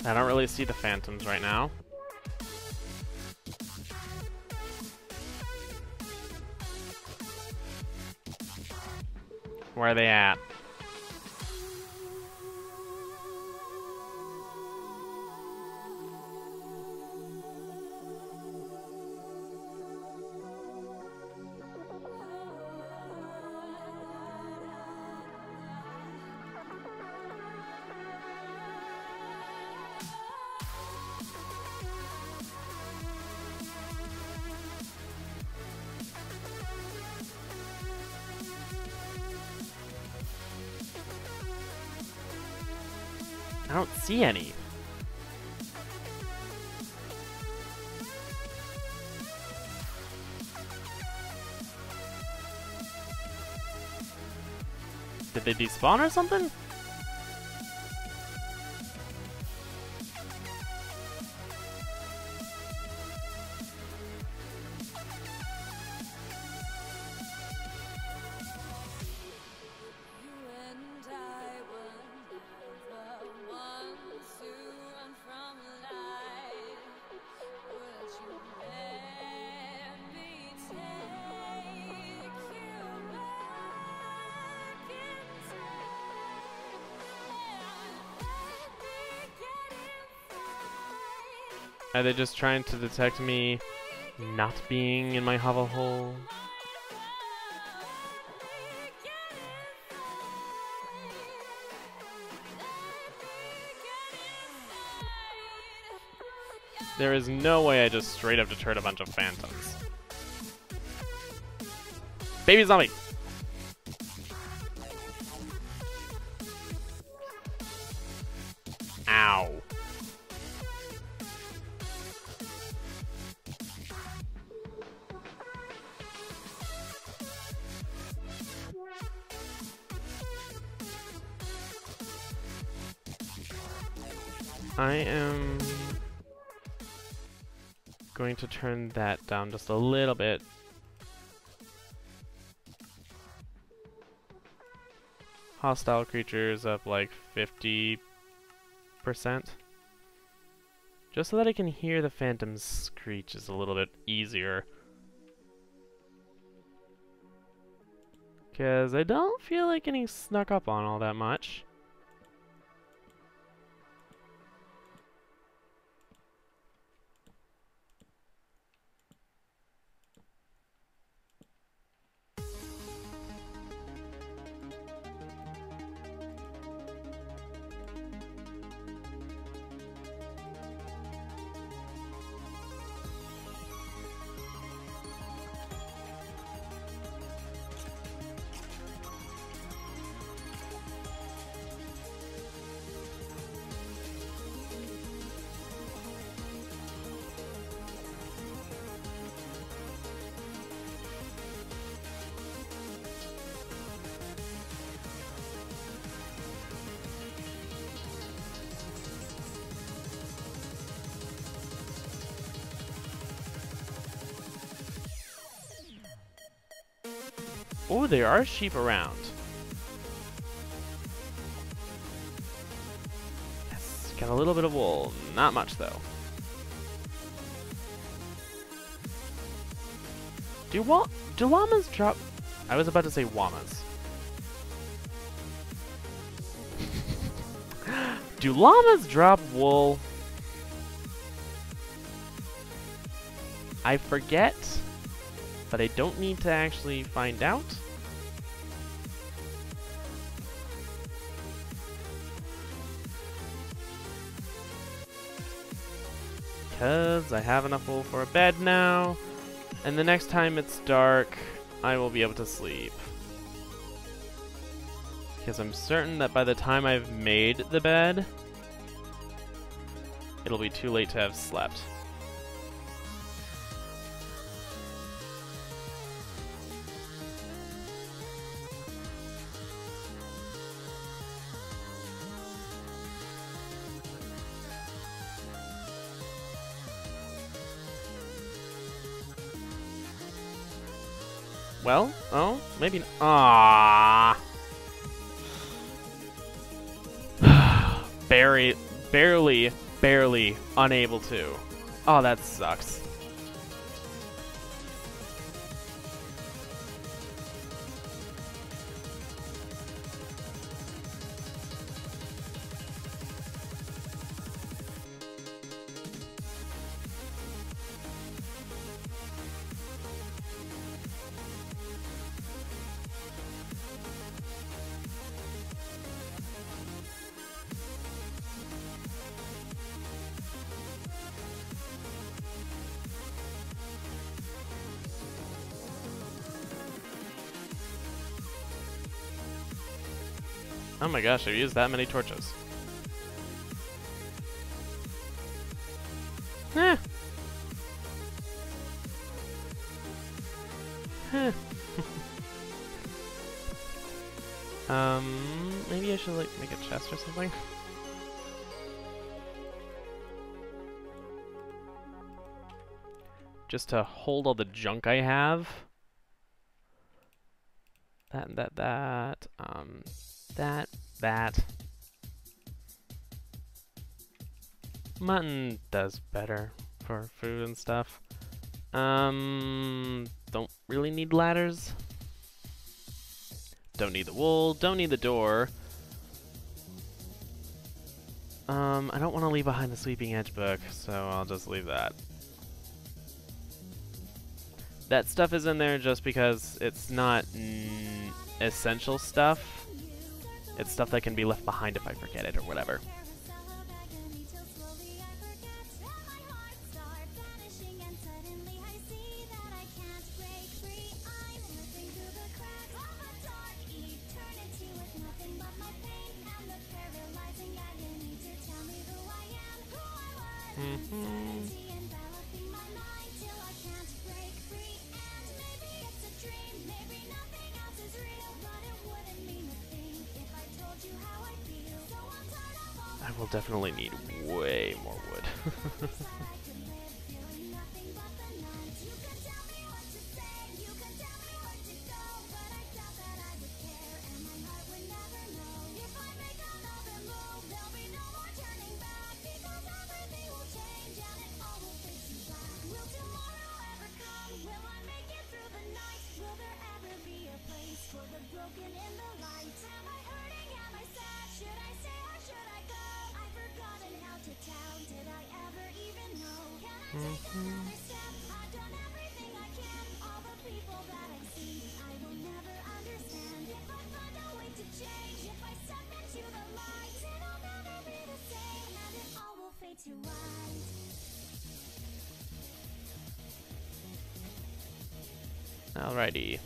I don't really see the phantoms right now. Where are they at? I don't see any. Did they despawn or something? Are they just trying to detect me not being in my hovel hole? There is no way I just straight up deterred a bunch of phantoms. Baby zombie! Ow. I am going to turn that down just a little bit. Hostile creatures up like 50%. Just so that I can hear the phantoms screech is a little bit easier. Because I don't feel like getting snuck up on all that much. Oh, there are sheep around. Yes, got a little bit of wool. Not much, though. Do llamas drop... I was about to say llamas. Do llamas drop wool? I forget, but I don't need to actually find out. Because I have enough wool for a bed now, and the next time it's dark, I will be able to sleep. Because I'm certain that by the time I've made the bed, it'll be too late to have slept. Well, oh, maybe not. Aww. barely unable to. Oh, that sucks. Oh my gosh, I've used that many torches. Eh. Heh. Maybe I should like make a chest or something. Just to hold all the junk I have. That. Mutton does better for food and stuff. Don't really need ladders. Don't need the wool, don't need the door. I don't want to leave behind the Sleeping Edge book, so I'll just leave that. That stuff is in there just because it's not essential stuff. It's stuff that can be left behind if I forget it or whatever. I will definitely need way more wood. Alrighty.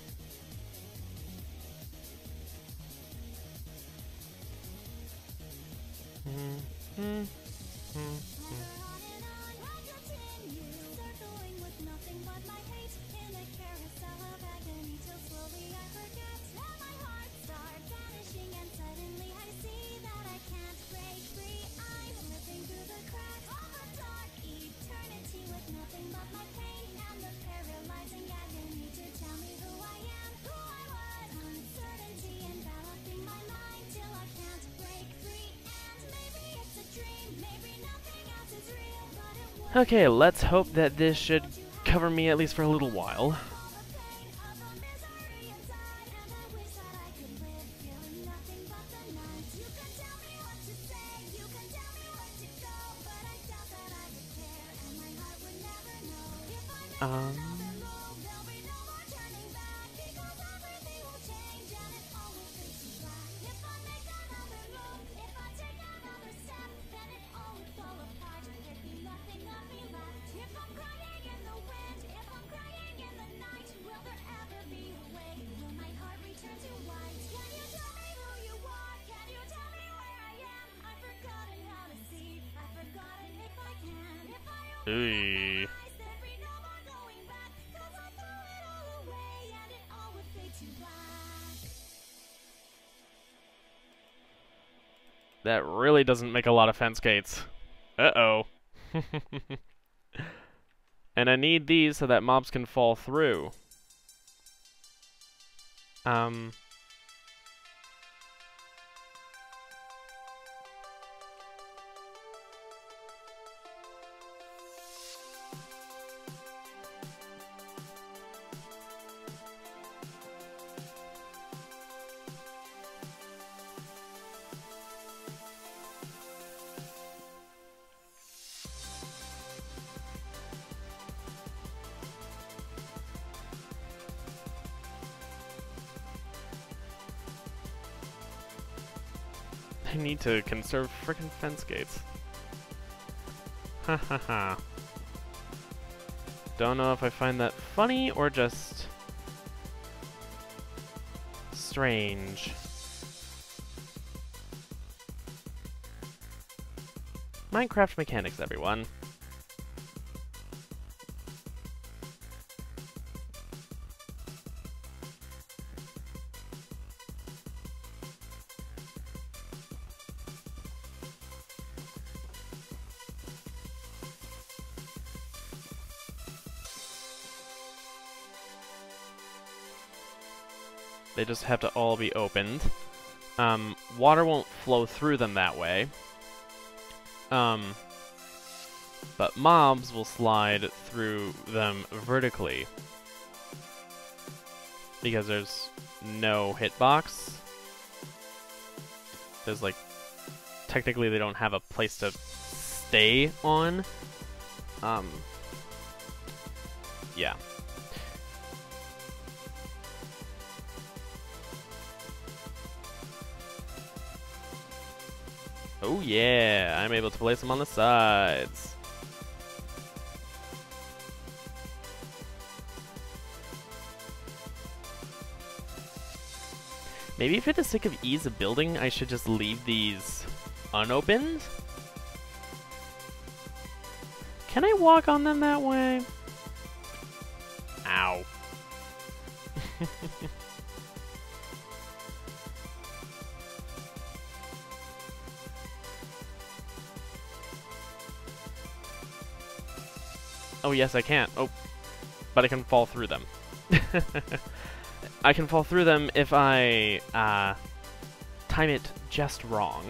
Okay, let's hope that this should cover me at least for a little while. Um. Ooh. That really doesn't make a lot of fence gates. Uh-oh. And I need these so that mobs can fall through. I need to conserve frickin' fence gates. Ha ha ha. Don't know if I find that funny or just strange. Minecraft mechanics, everyone. They just have to all be opened. Water won't flow through them that way. But mobs will slide through them vertically. Because there's no hitbox. There's like... Technically they don't have a place to stay on. Yeah. Oh yeah, I'm able to place them on the sides. Maybe for the sake of ease of building, I should just leave these unopened? Can I walk on them that way? Ow. Oh, yes, I can. Oh, but I can fall through them. I can fall through them if I time it just wrong.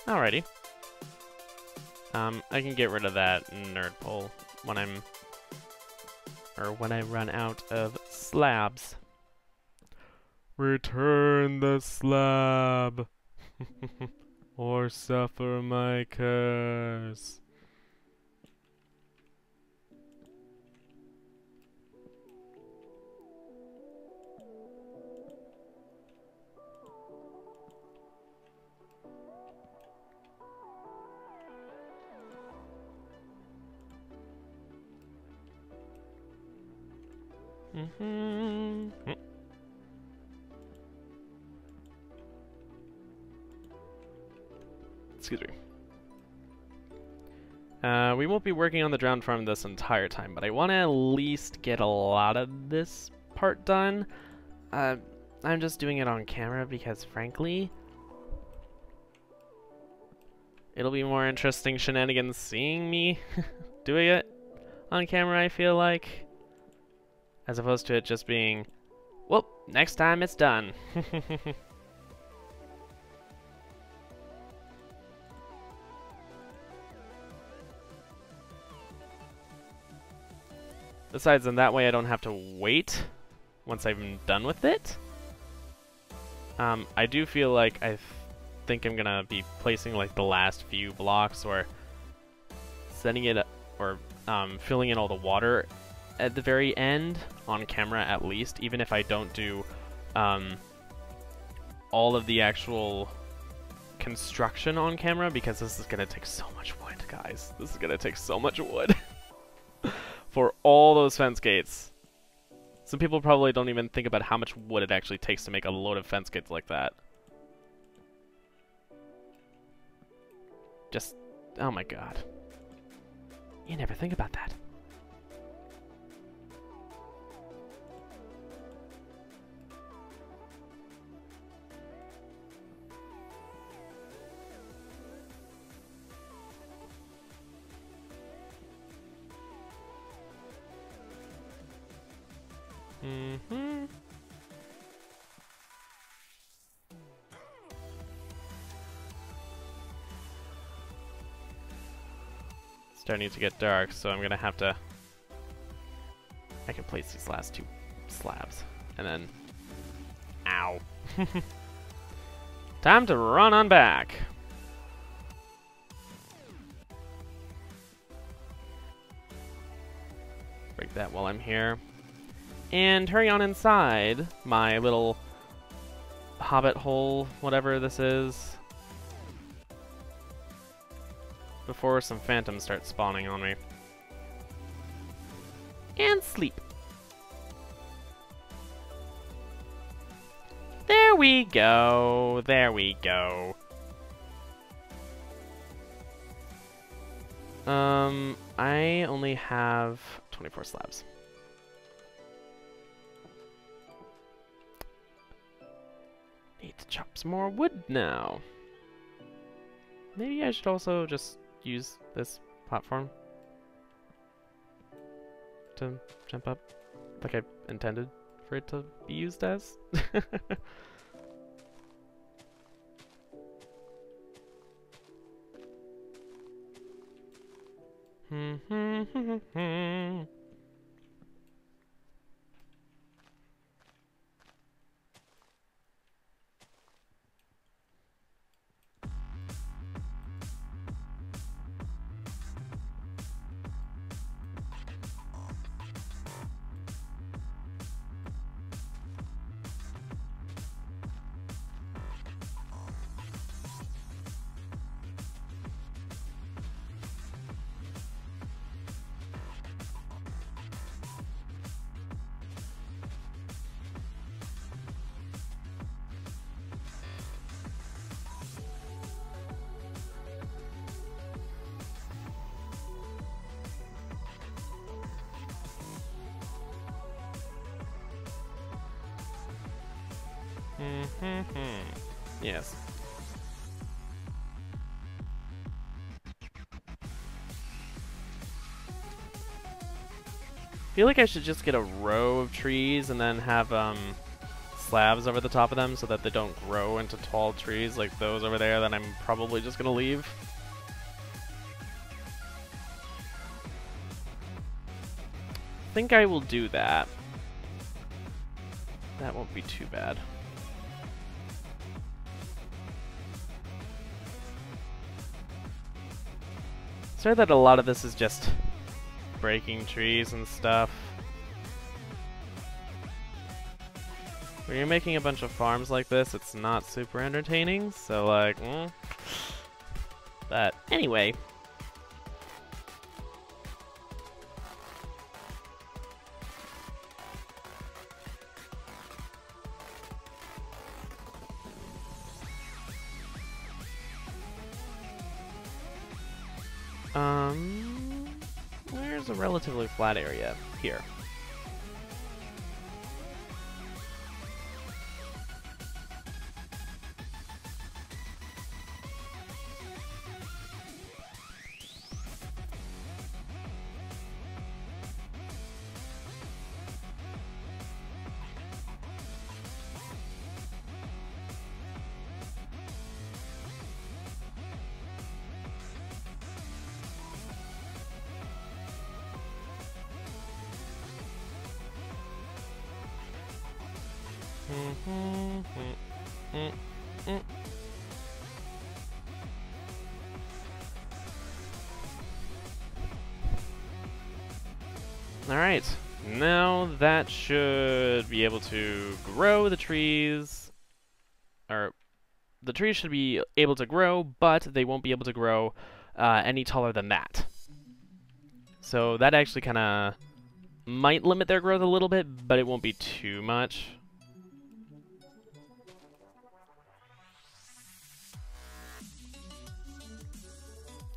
Alrighty. I can get rid of that nerd pole when when I run out of slabs. Return the slab, or suffer my curse. Excuse me. We won't be working on the drowned farm this entire time, but I want to at least get a lot of this part done. I'm just doing it on camera because, frankly, it'll be more interesting shenanigans seeing me doing it on camera, I feel like. As opposed to it just being, well, next time it's done. Besides, in that way I don't have to wait once I'm done with it. I do feel like I think I'm gonna be placing like the last few blocks or setting it or filling in all the water at the very end on camera at least, even if I don't do all of the actual construction on camera, because this is gonna take so much wood, guys. This is gonna take so much wood for all those fence gates. Some people probably don't even think about how much wood it actually takes to make a load of fence gates like that. Just, oh my god. You never think about that. Mm-hmm. Starting to get dark, so I'm gonna have to... I can place these last two slabs, and then... Ow. Time to run on back. Break that while I'm here. And hurry on inside my little hobbit hole, whatever this is, before some phantoms start spawning on me. And sleep. There we go. There we go. I only have 24 slabs. Need to chop some more wood now. Maybe I should also just use this platform to jump up, like I intended for it to be used as. Yes. I feel like I should just get a row of trees and then have slabs over the top of them so that they don't grow into tall trees like those over there that I'm probably just gonna leave. I think I will do that. That won't be too bad. Sorry that a lot of this is just breaking trees and stuff. When you're making a bunch of farms like this, it's not super entertaining, so like, But anyway. Where's a relatively flat area? Here. Alright, now that should be able to grow the trees, or the trees should be able to grow, but they won't be able to grow any taller than that. So that actually kind of might limit their growth a little bit, but it won't be too much.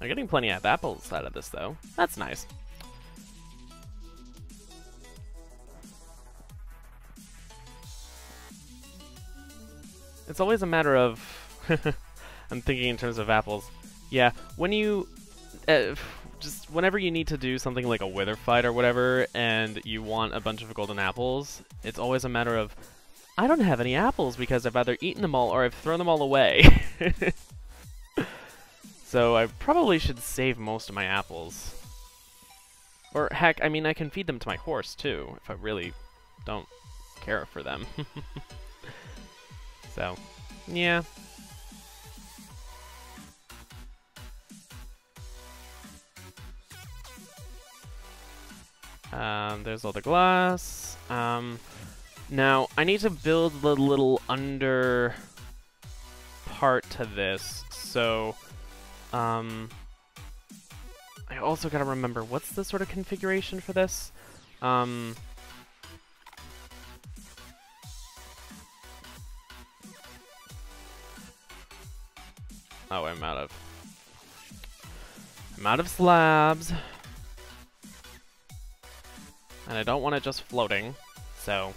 I'm getting plenty of apples out of this, though. That's nice. It's always a matter of... I'm thinking in terms of apples. Yeah, when you... just whenever you need to do something like a wither fight or whatever, and you want a bunch of golden apples, it's always a matter of, I don't have any apples because I've either eaten them all or I've thrown them all away. So I probably should save most of my apples. Or heck, I mean, I can feed them to my horse too, if I really don't care for them. So, yeah. There's all the glass. Now, I need to build the little under part to this, so, I also gotta remember, what's the sort of configuration for this? Oh, I'm out of slabs. And I don't want it just floating, so...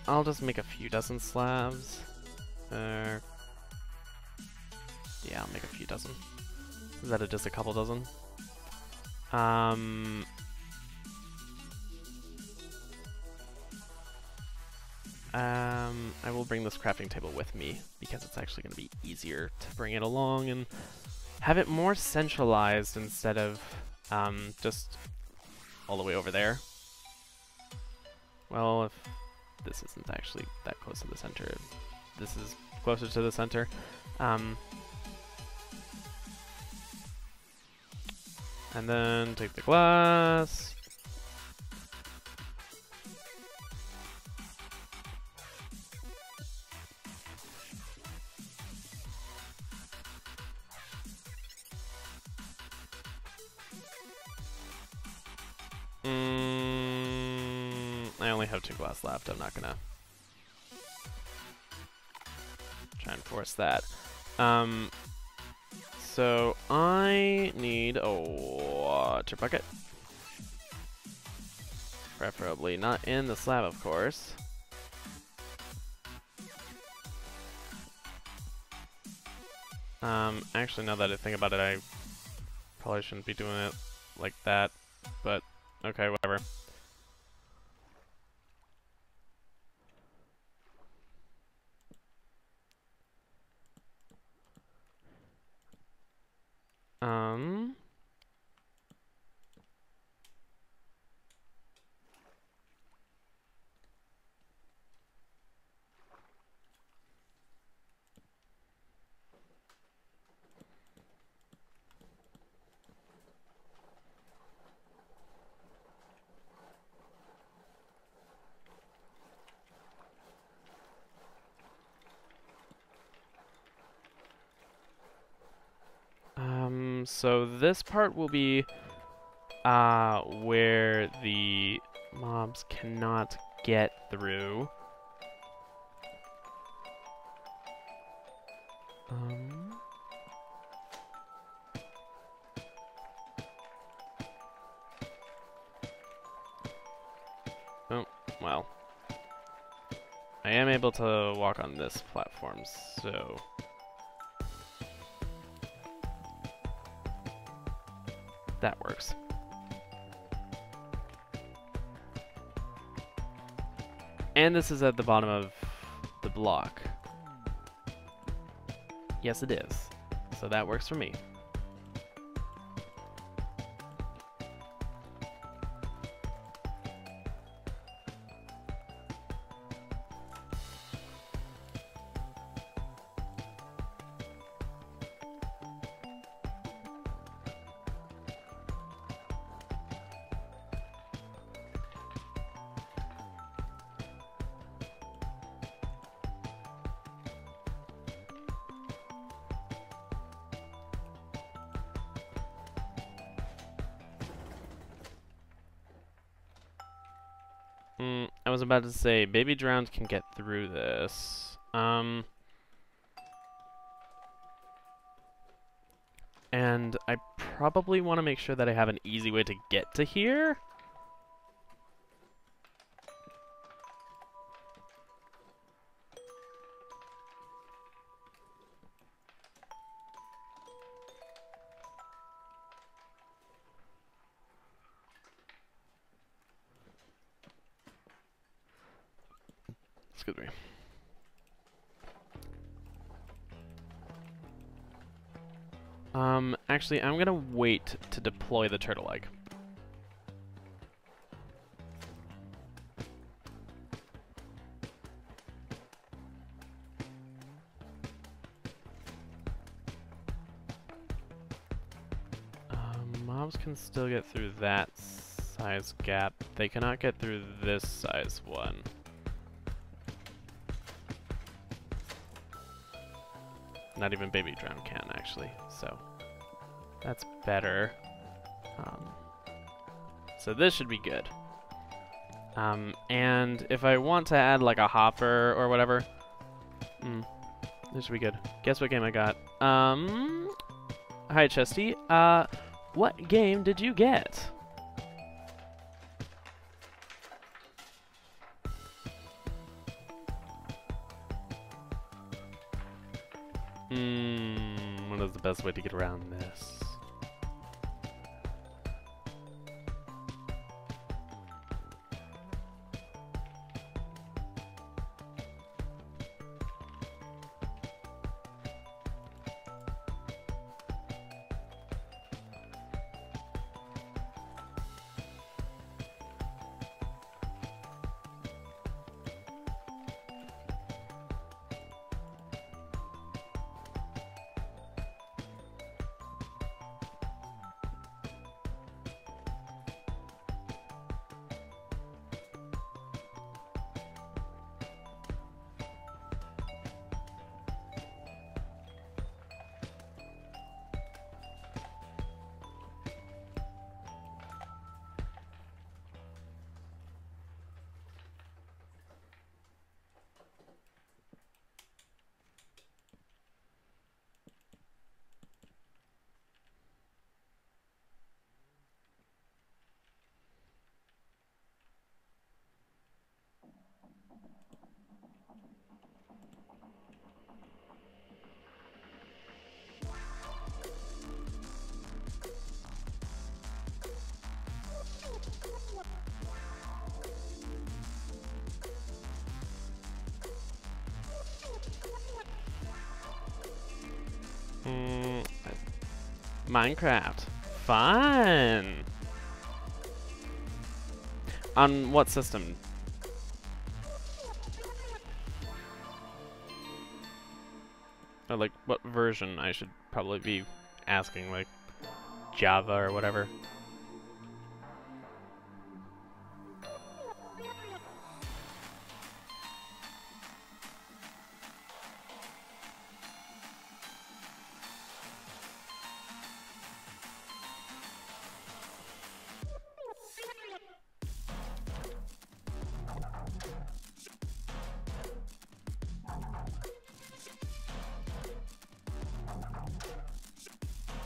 I'll just make a few dozen slabs. Yeah, I'll make a few dozen. Is that just a couple dozen? I will bring this crafting table with me, because it's actually going to be easier to bring it along and have it more centralized instead of just all the way over there. Well, if this isn't actually that close to the center, this is closer to the center. And then take the glass. I only have 2 glass left. I'm not gonna try and force that. So I need a water bucket. Preferably not in the slab, of course. Actually, now that I think about it, I probably shouldn't be doing it like that, but okay, whatever. So this part will be where the mobs cannot get through. Oh, well. I am able to walk on this platform, so... that works. And this is at the bottom of the block. Yes, it is. So that works for me. I was about to say, baby drowned can get through this. And I probably want to make sure that I have an easy way to get to here. Excuse me. Actually, I'm gonna wait to deploy the turtle egg. Mobs can still get through that size gap. They cannot get through this size one. Not even baby drown can, actually, so that's better. So this should be good. And if I want to add like a hopper or whatever, this should be good. Guess what game I got? Hi Chesty. What game did you get? What is the best way to get around this? Minecraft. Fun! On what system? Or like, what version I should probably be asking, like, Java or whatever.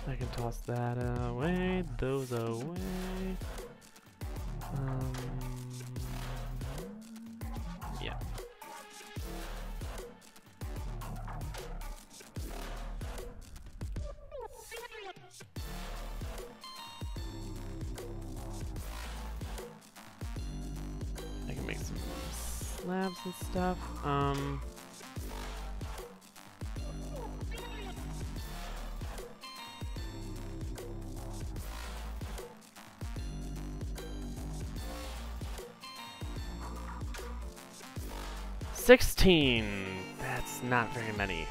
I can toss that away, those away. Yeah. I can make some slabs and stuff. 16. That's not very many.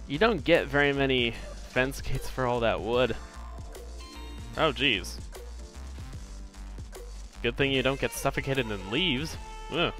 You don't get very many fence gates for all that wood. Oh, jeez. Good thing you don't get suffocated in leaves. Ugh.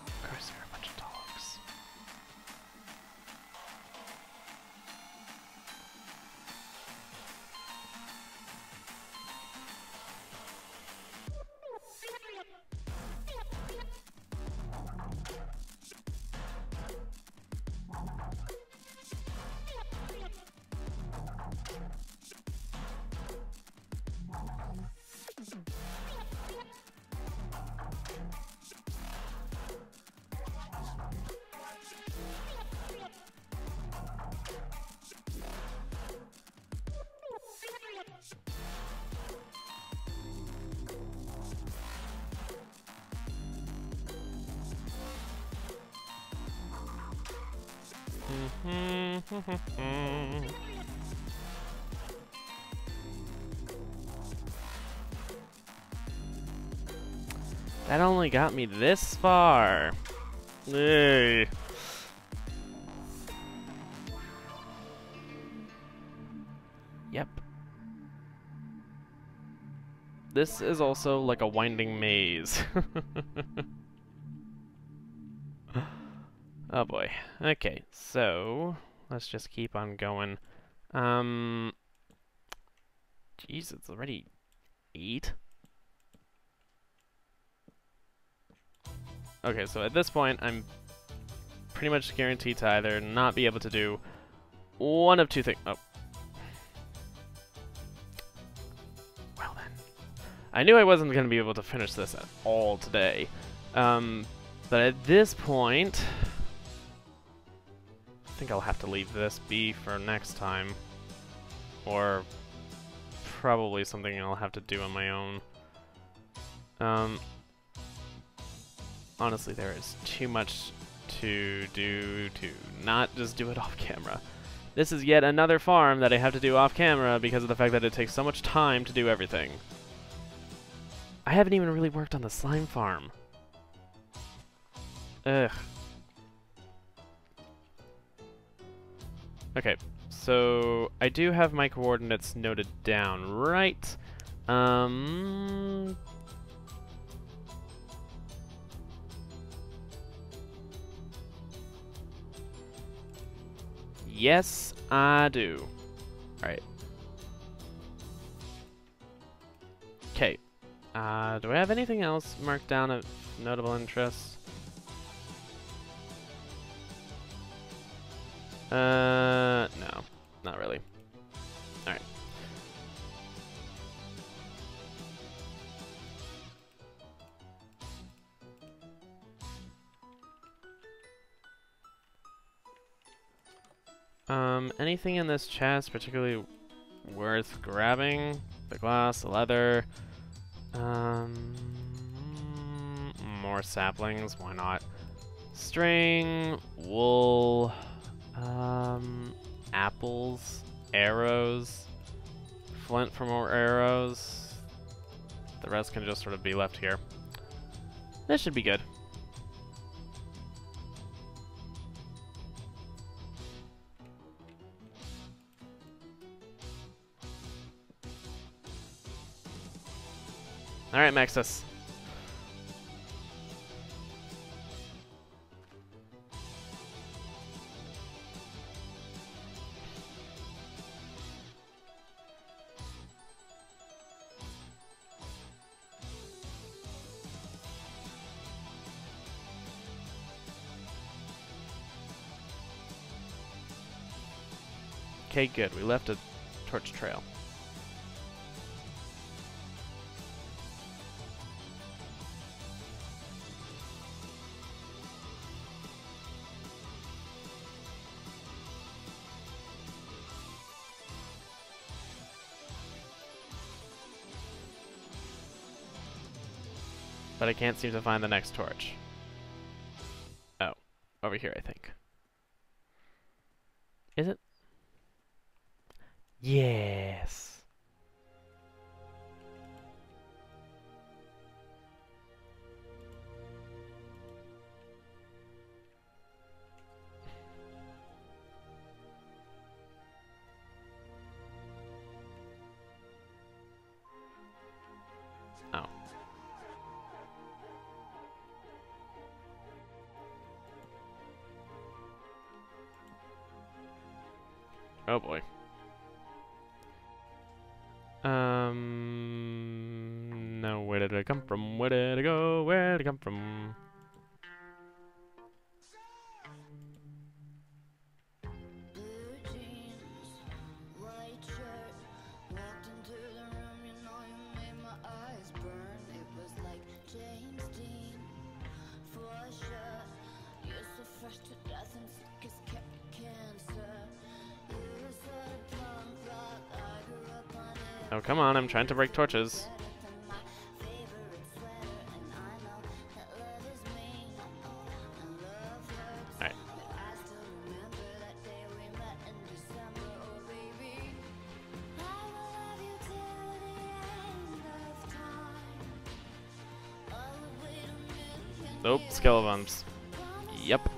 Of course, there are a bunch of dogs. That only got me this far. Yay. Yep. This is also like a winding maze. Oh boy. Okay, so let's just keep on going. Jeez, it's already 8. Okay, so at this point, I'm pretty much guaranteed to either not be able to do one of two things. Oh. Well then. I knew I wasn't going to be able to finish this at all today. But at this point, I think I'll have to leave this be for next time. Or probably something I'll have to do on my own. Honestly, there is too much to do to not just do it off camera. This is yet another farm that I have to do off camera because of the fact that it takes so much time to do everything. I haven't even really worked on the slime farm. Ugh. Okay, so I do have my coordinates noted down, right? Yes, I do. Alright. Okay. Do I have anything else marked down of notable interest? No. Not really. Alright. Anything in this chest particularly worth grabbing? The glass, the leather. More saplings, why not? String, wool, apples, arrows, flint for more arrows. The rest can just sort of be left here. This should be good. Alright, Maxus. Okay, good. We left a torch trail. but I can't seem to find the next torch. Oh, over here, I think. Is it? Yes. Oh. Oh boy. No, where did it come from? Where did it go? Where did it come from? Blue jeans, white shirt, walked into the room, you know you made my eyes burn. It was like James Dean, for sure. You're so fresh to death and sick as cancer. You were sort of punk rock, I grew up on it. Oh, come on, I'm trying to break torches. Alright. Nope, skeletons. Yep.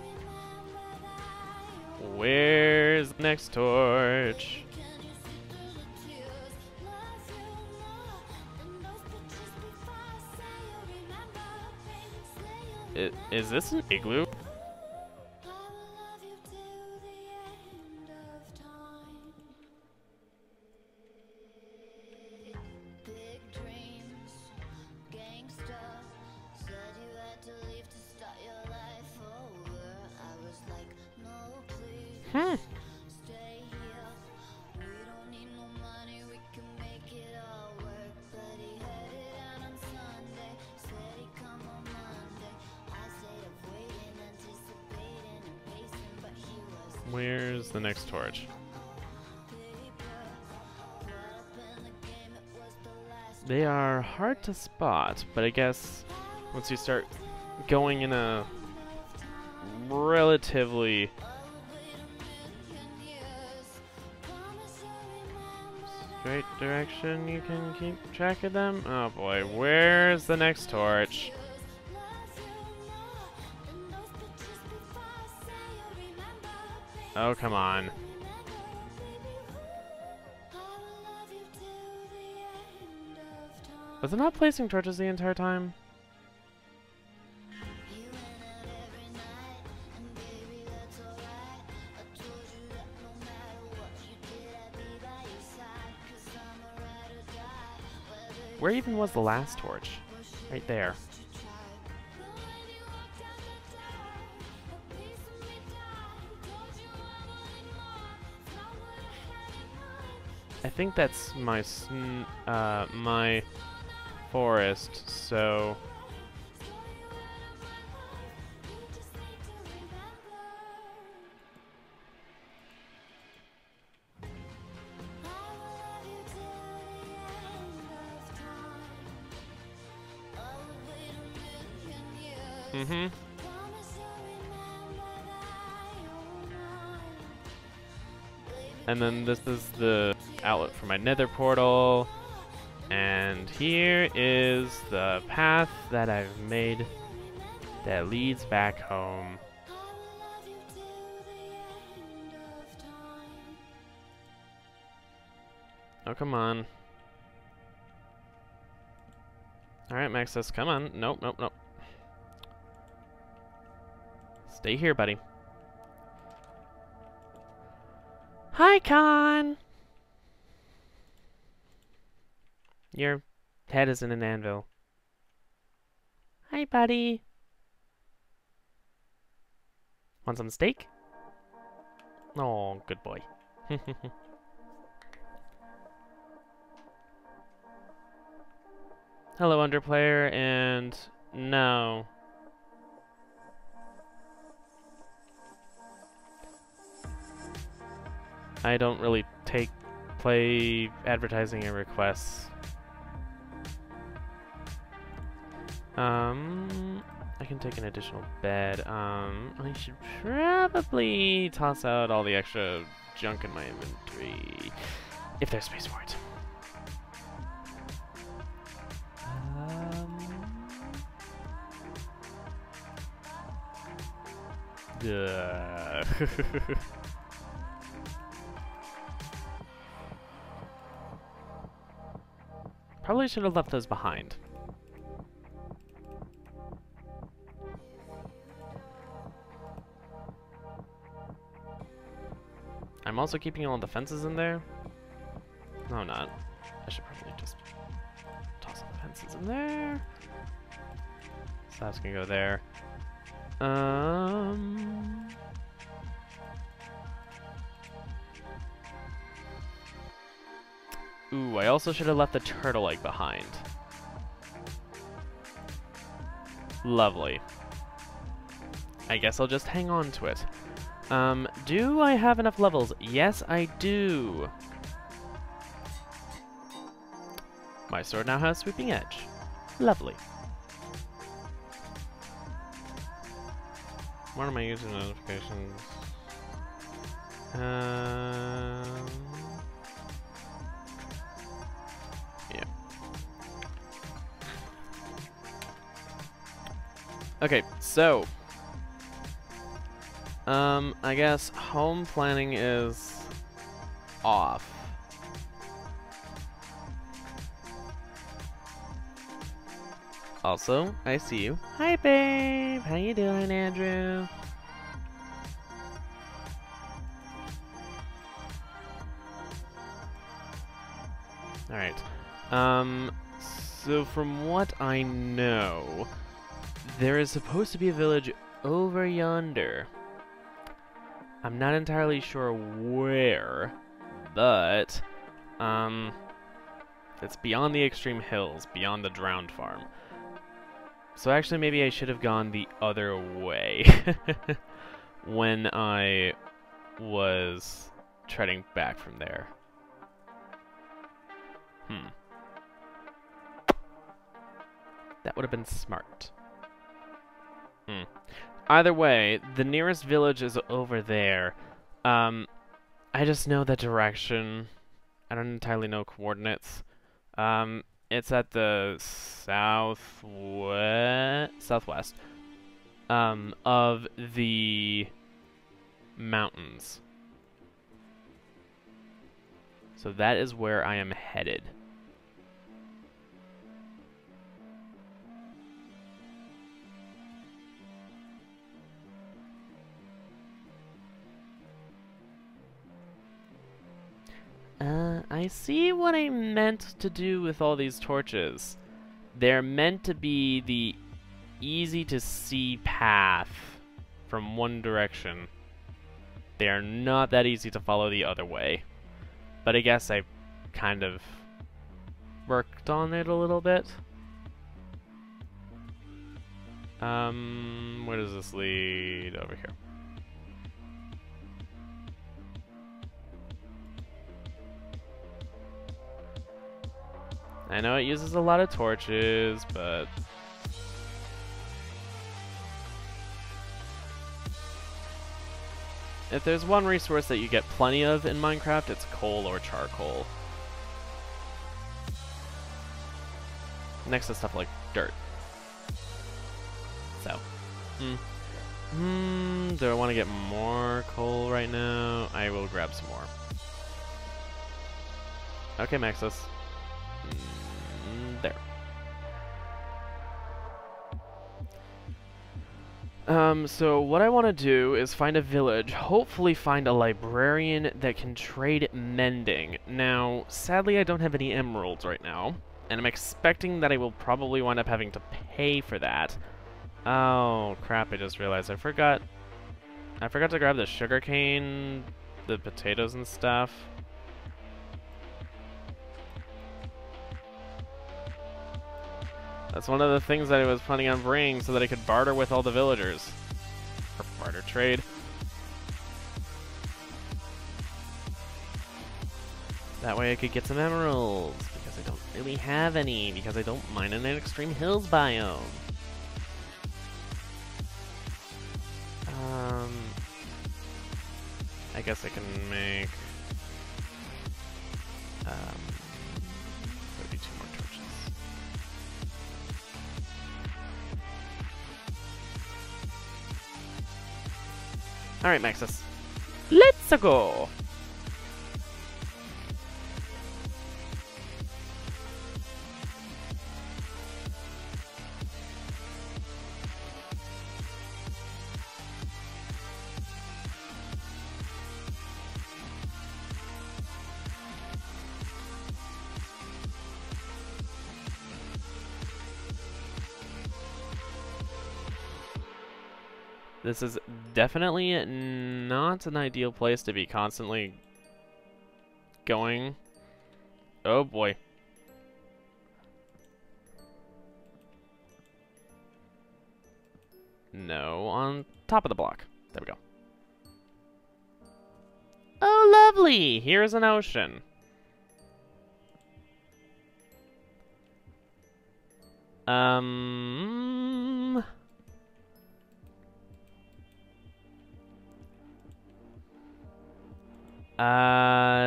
Where's the next torch? Is this an igloo? Hmm. Where's the next torch? They are hard to spot, but I guess once you start going in a relatively straight direction, you can keep track of them. Oh boy, where's the next torch? Oh, come on. Was I not placing torches the entire time? Where even was the last torch? Right there. I think that's my my forest, so And then this is the outlet for my nether portal. And here is the path that I've made that leads back home. Oh, come on. Alright, Maxis, come on. Nope, nope, nope. Stay here, buddy. Hi, Con! Your head is in an anvil. Hi, buddy. Want some steak? Oh, good boy. Hello, underplayer, and no. I don't really play advertising and requests. I can take an additional bed. I should probably toss out all the extra junk in my inventory, if there's space for it. Probably should have left those behind. I'm also keeping all the fences in there. No, I'm not. I should probably just toss all the fences in there. So that's gonna go there. Ooh, I also should have left the turtle egg behind. Lovely. I guess I'll just hang on to it. Do I have enough levels? Yes, I do. My sword now has sweeping edge. Lovely. What am I using notifications? Yeah. Okay, so I guess home planning is off. Also, I see you. Hi, babe. How you doing, Andrew? All right. So from what I know, there is supposed to be a village over yonder. I'm not entirely sure where, but it's beyond the extreme hills, beyond the drowned farm. So actually maybe I should have gone the other way when I was treading back from there. That would have been smart. Either way, the nearest village is over there. I just know the direction. I don't entirely know coordinates. It's at the southwest of the mountains. So that is where I am headed. I see what I meant to do with all these torches. They're meant to be the easy-to-see path from one direction. They are not that easy to follow the other way. But I guess I kind of worked on it a little bit. Where does this lead? Over here. I know it uses a lot of torches, but if there's one resource that you get plenty of in Minecraft, it's coal or charcoal. Next to stuff like dirt. So, do I want to get more coal right now? I will grab some more. Okay, Maxis. There. So what I want to do is find a village, hopefully find a librarian that can trade mending. Now, sadly I don't have any emeralds right now, and I'm expecting that I will probably wind up having to pay for that. Oh, crap, I just realized I forgot to grab the sugarcane, the potatoes and stuff. That's one of the things that I was planning on bringing so that I could barter with all the villagers. Or barter trade. That way I could get some emeralds, because I don't really have any, because I don't mine in an extreme hills biome. I guess I can make 32 more torches. Alright, Maxis. Let's go! This is definitely not an ideal place to be constantly going. Oh boy. No, on top of the block. There we go. Oh, lovely! Here's an ocean.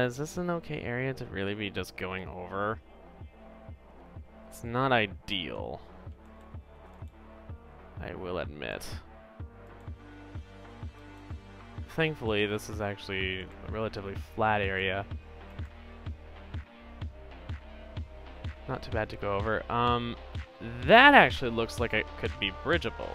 Is this an okay area to really be just going over? It's not ideal, I will admit. Thankfully, this is actually a relatively flat area. Not too bad to go over. That actually looks like it could be bridgeable.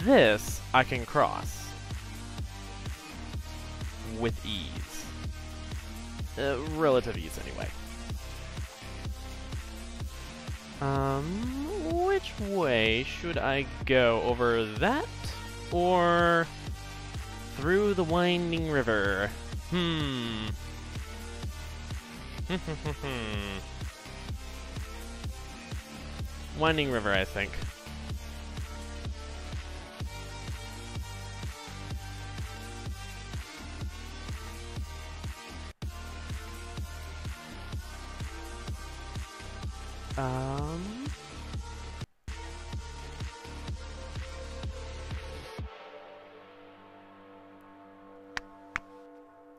This I can cross with ease. Relative ease, anyway. Which way should I go? Over that? Or through the winding river? Winding river, I think.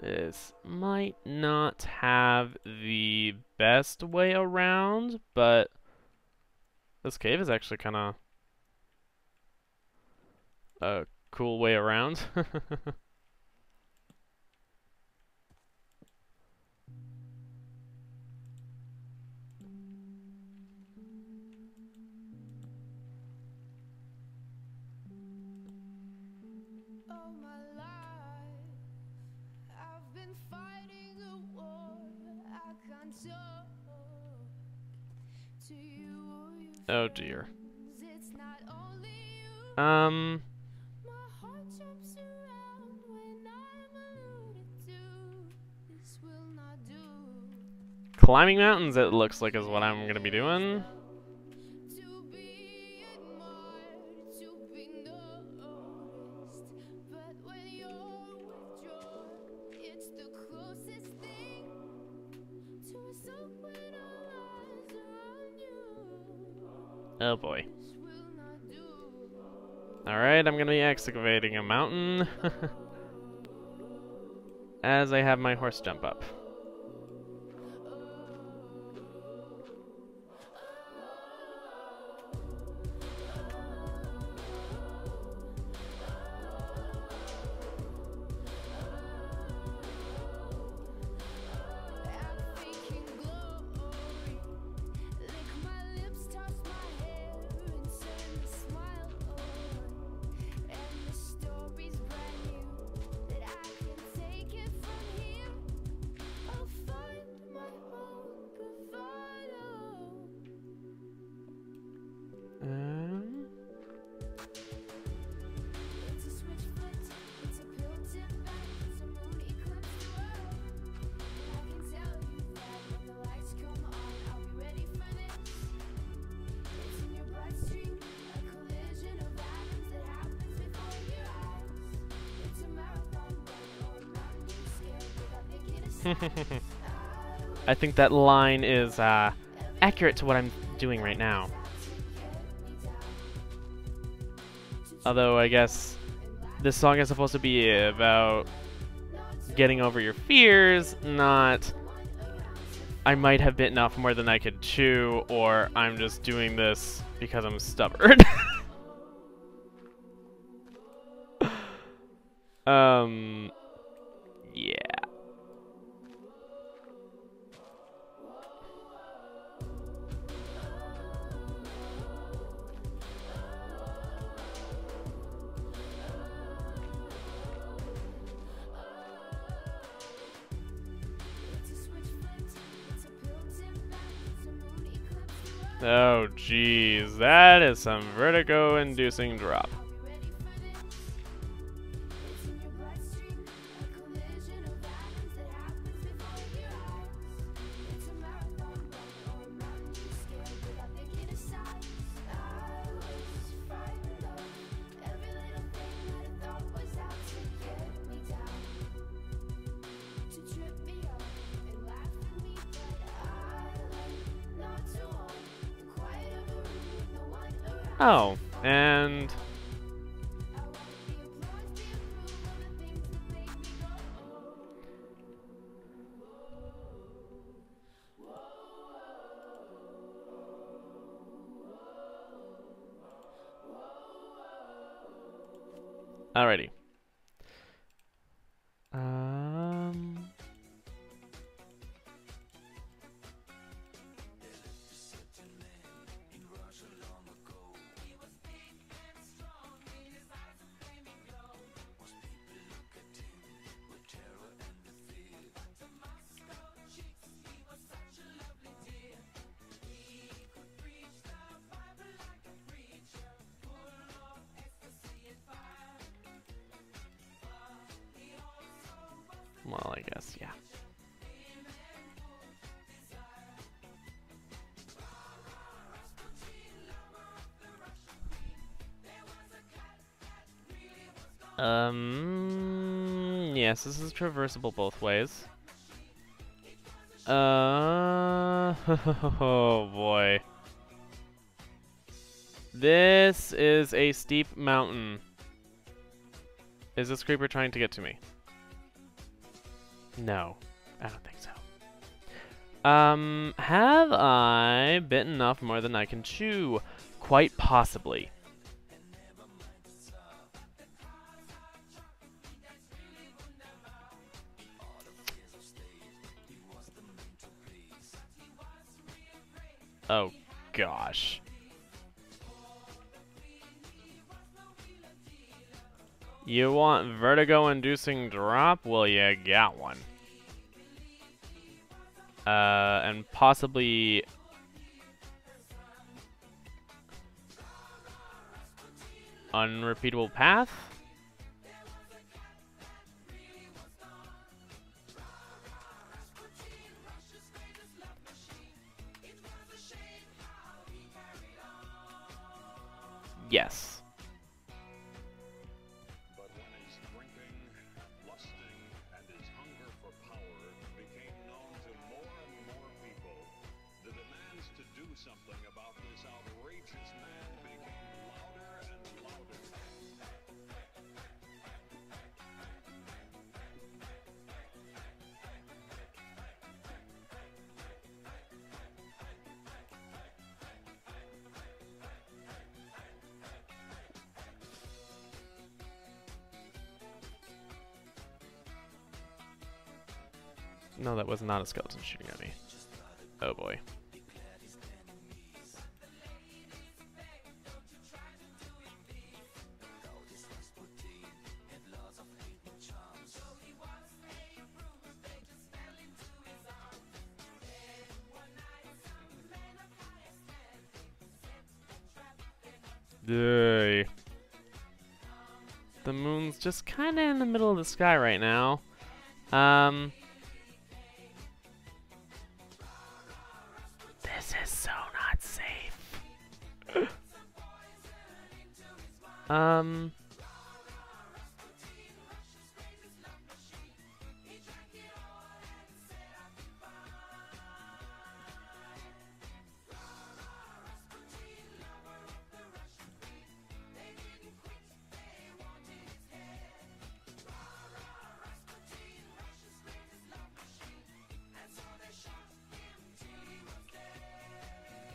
This might not have the best way around, but this cave is actually kind of a cool way around. Oh dear. Climbing mountains, it looks like, is what I'm gonna be doing. Oh boy. Alright, I'm gonna be excavating a mountain as I have my horse jump up. I think that line is accurate to what I'm doing right now. Although I guess this song is supposed to be about getting over your fears, not I might have bitten off more than I could chew, or I'm just doing this because I'm stubborn. Yeah. Oh, jeez, that is some vertigo-inducing drop. Oh, and alrighty. Well, I guess, yeah. Yes, this is traversable both ways. Oh boy. This is a steep mountain. Is this creeper trying to get to me? No, I don't think so. Have I bitten off more than I can chew? Quite possibly. Oh, gosh. You want vertigo-inducing drop? Well, you got one. And possibly unrepeatable path? Yes. But when his drinking, lusting, and his hunger for power became known to more and more people, the demands to do something about this outrageous man became louder and louder. No, that was not a skeleton shooting at me. Oh boy. Yay. The moon's just kinda in the middle of the sky right now. This is so not safe.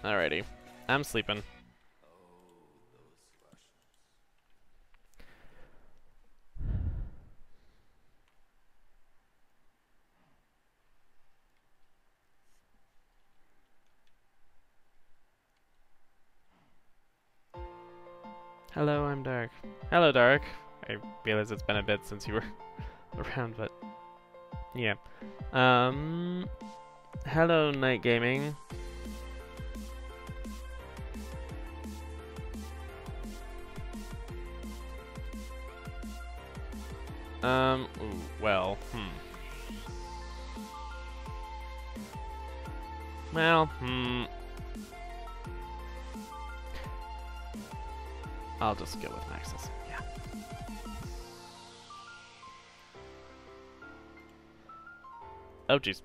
Alrighty. I'm sleeping. Hello, I'm Dark. Hello, Dark. I realize it's been a bit since you were around, but yeah. Hello, Night Gaming. Ooh, well, Well, I'll just go with Maxis. Yeah. Oh, jeez.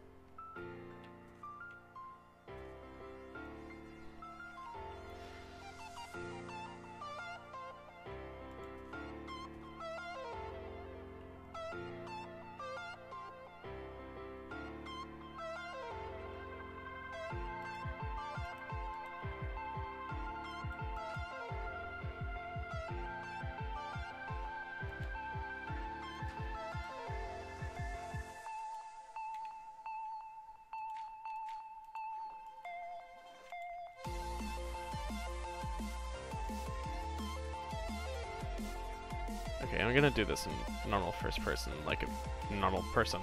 Okay, I'm gonna do this in normal first person, like a normal person.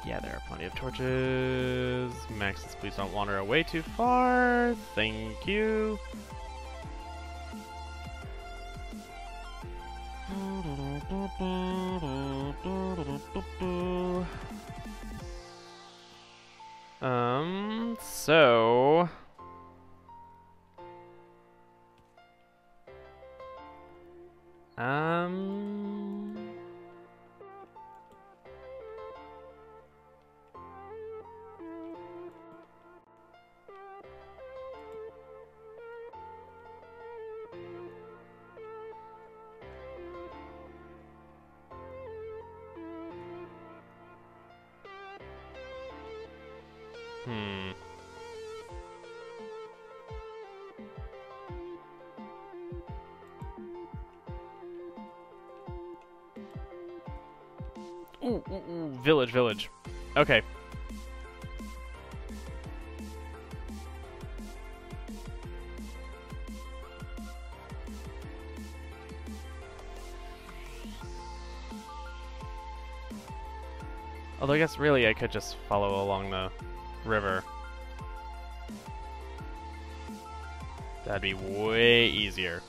Yeah, there are plenty of torches. Maxis, please don't wander away too far. Thank you. So... Ooh, village. Okay. Although I guess really I could just follow along the river. That'd be way easier.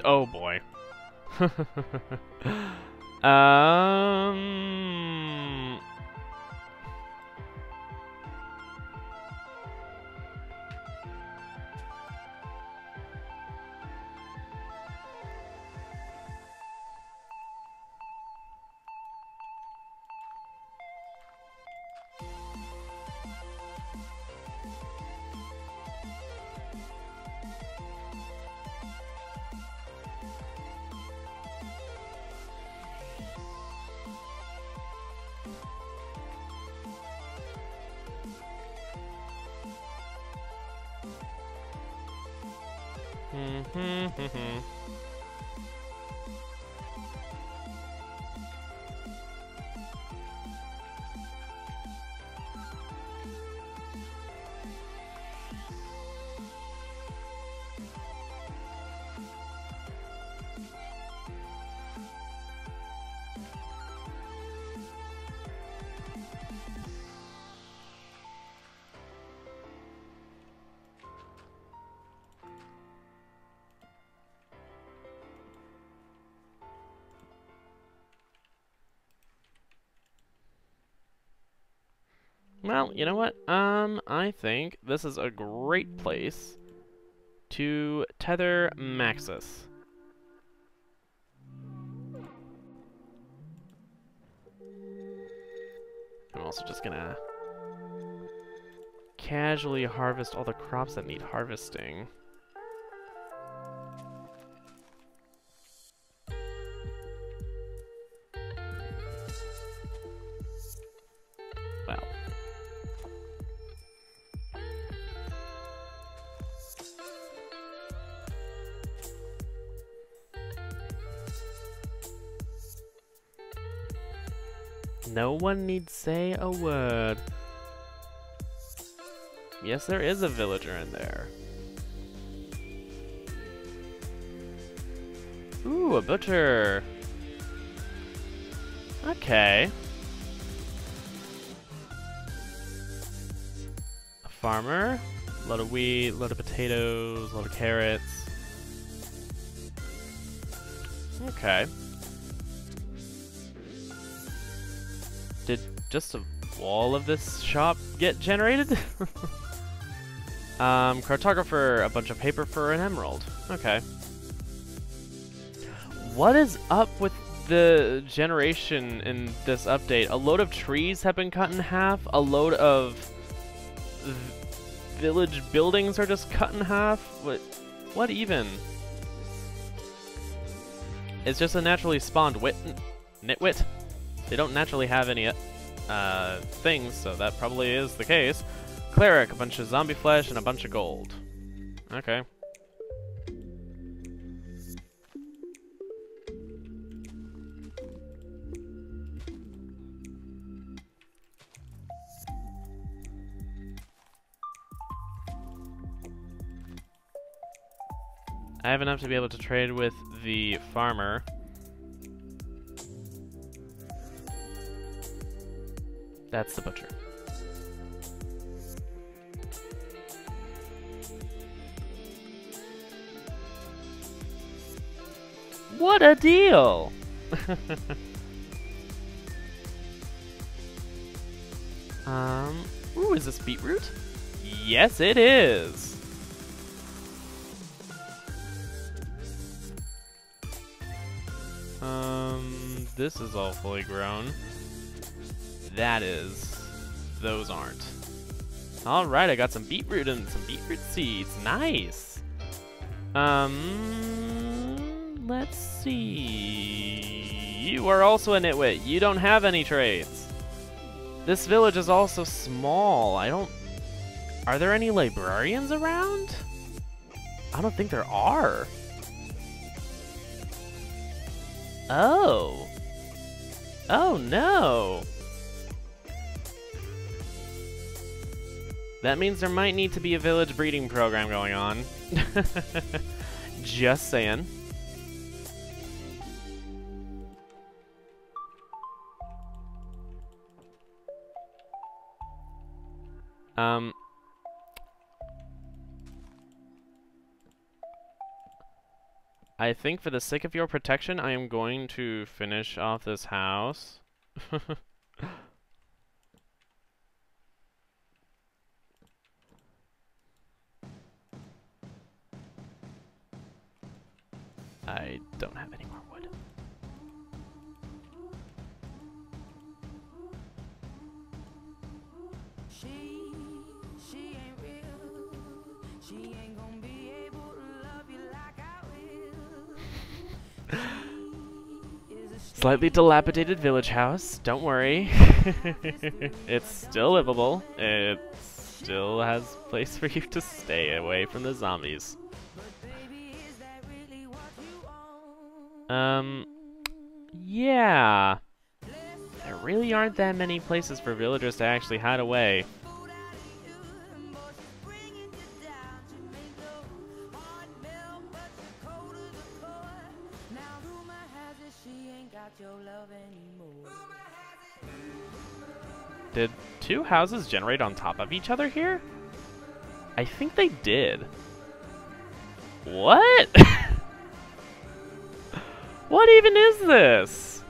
Oh boy. Well, you know what? I think this is a great place to tether Maxis. I'm also just gonna casually harvest all the crops that need harvesting. Well. No one need say a word. Yes, there is a villager in there. Ooh, a butcher. Okay. A farmer. A lot of wheat, a lot of potatoes, a lot of carrots. Okay. Did just a wall of this shop get generated? Cartographer, a bunch of paper for an emerald. Okay. What is up with the generation in this update? A load of trees have been cut in half. A load of village buildings are just cut in half. What even? It's just a naturally spawned nitwit. They don't naturally have any things, so that probably is the case. Cleric, a bunch of zombie flesh, and a bunch of gold. Okay. I have enough to be able to trade with the farmer. That's the butcher. What a deal! Ooh, is this beetroot? Yes, it is! This is all fully grown. That is. Those aren't. Alright, I got some beetroot and some beetroot seeds. Nice! Let's see. You are also a nitwit. You don't have any trades. This village is also small. Are there any librarians around? I don't think there are. Oh. Oh no. That means there might need to be a village breeding program going on. Just saying. I think for the sake of your protection, I am going to finish off this house. I don't have any more wood. She ain't real. She ain't gonna be able to love you like I will. Slightly dilapidated village house. Don't worry. It's still livable. It still has a place for you to stay away from the zombies. Yeah. There really aren't that many places for villagers to actually hide away. Did two houses generate on top of each other here? I think they did. What? What even is this?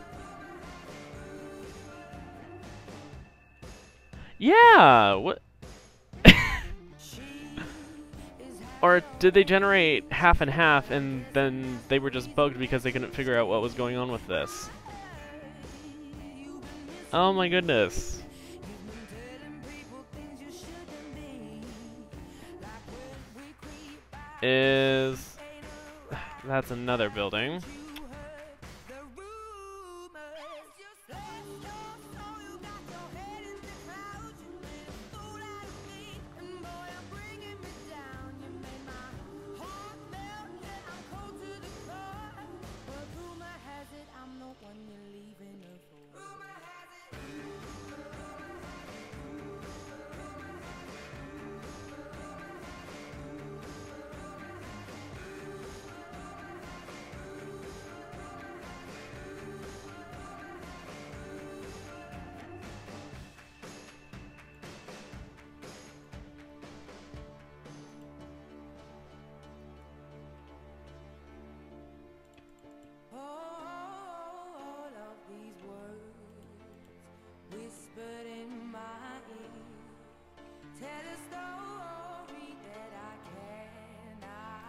Yeah! What? Or did they generate half and half and then they were just bugged because they couldn't figure out what was going on with this? Oh my goodness. That's another building.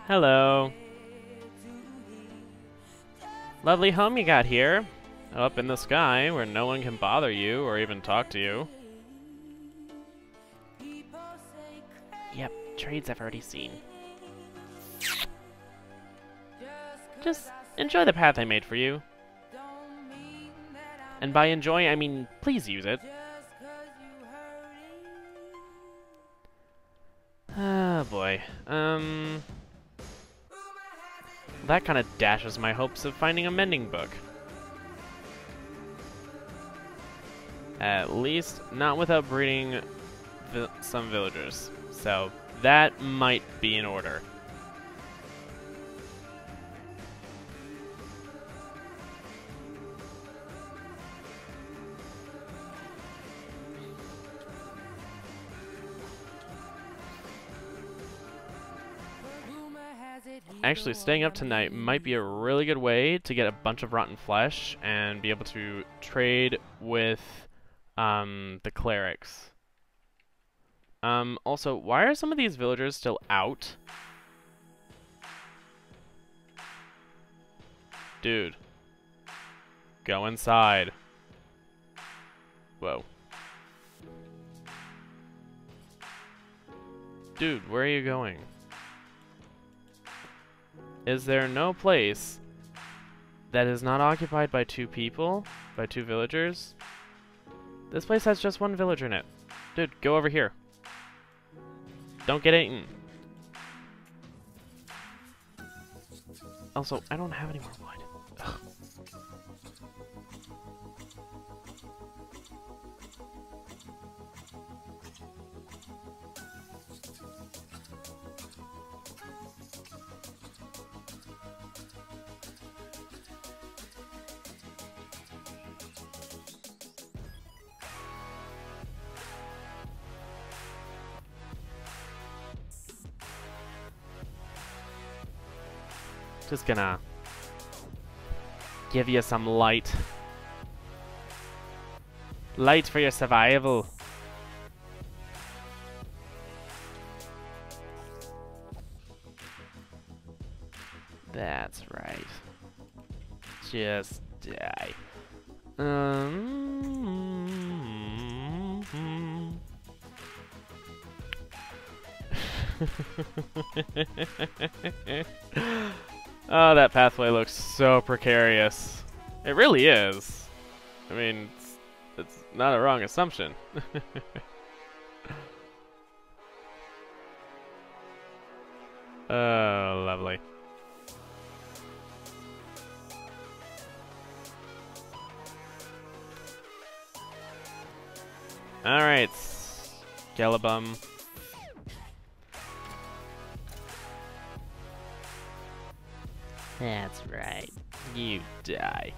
Hello. Lovely home you got here. Up in the sky where no one can bother you or even talk to you. Yep, trades I've already seen. Just enjoy the path I made for you. And by enjoy, I mean please use it. Ah, boy. That kind of dashes my hopes of finding a mending book. At least, not without breeding some villagers. So, that might be in order. Actually, staying up tonight might be a really good way to get a bunch of rotten flesh and be able to trade with the clerics. Also, why are some of these villagers still out? Dude. Go inside. Whoa. Dude, where are you going? Is there no place that is not occupied by two people? By two villagers? This place has just one villager in it. Dude, go over here. Don't get eaten. Also, I don't have any more wood. Ugh. Just gonna give you some light. Light for your survival. That's right. Just die. Oh, that pathway looks so precarious. It really is. I mean, it's not a wrong assumption. Oh, lovely. Alright, Skellabum. That's right. You die.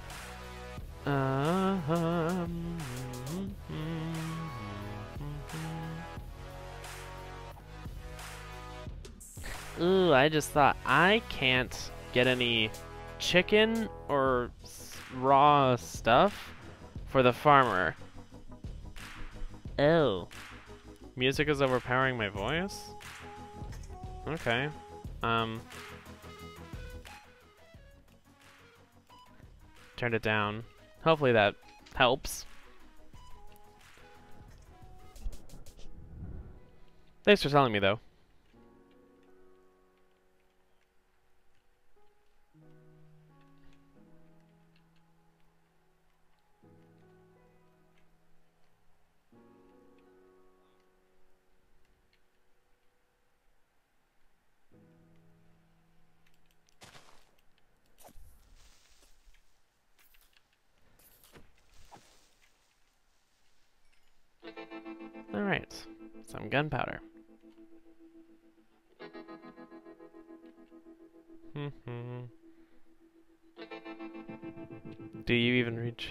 Ooh, I just thought I can't get any chicken or raw stuff for the farmer. Oh. Music is overpowering my voice? Okay. Turned it down. Hopefully that helps. Thanks for telling me, though. Alright, some gunpowder. Do you even reach?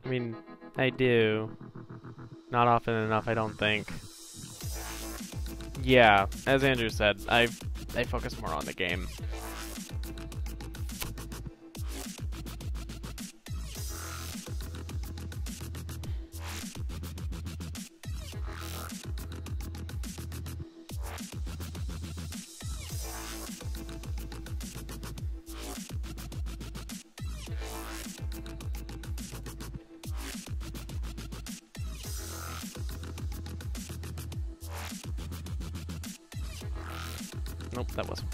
I mean, I do. Not often enough, I don't think. Yeah, as Andrew said, I focus more on the game. Nope, that wasn't.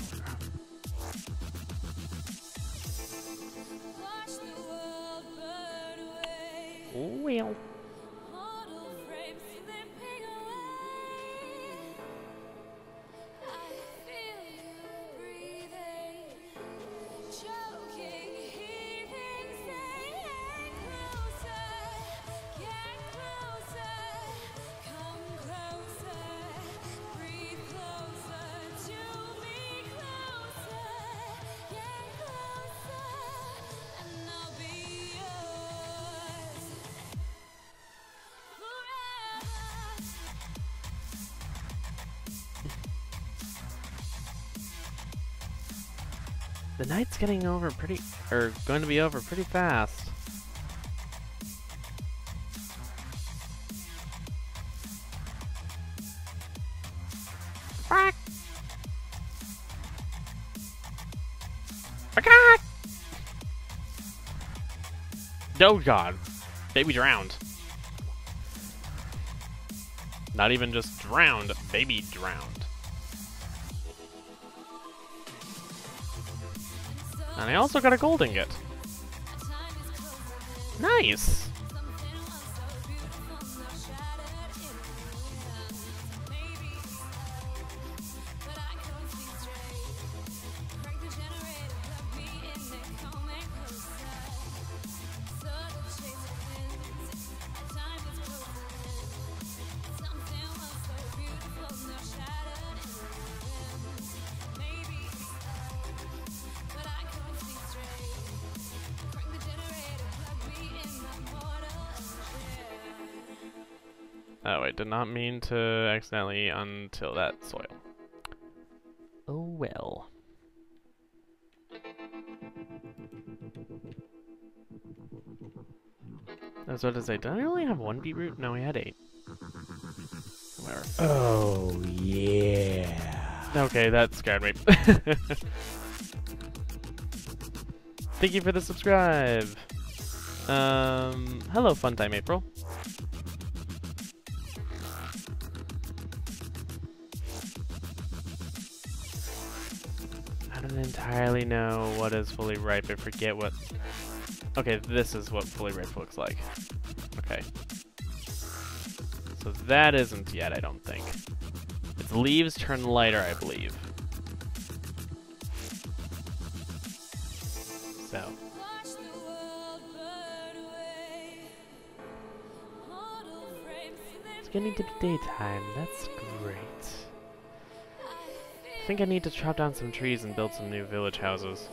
Well. The night's getting over pretty, or going to be over pretty fast. Quack! Quack! Oh god, baby drowned. Not even just drowned, baby drowned. And I also got a gold ingot. Nice! Oh, I did not mean to accidentally untill that soil. Oh well. I was about to say, did I only have one beetroot? No, we had 8. Whatever. Oh, yeah. Okay, that scared me. Thank you for the subscribe. Hello, Funtime April. I don't entirely know what is fully ripe. I forget what... Okay, this is what fully ripe looks like. Okay. So that isn't yet, I don't think. Its leaves turn lighter, I believe. So. It's getting to be daytime. That's great. I think I need to chop down some trees and build some new village houses.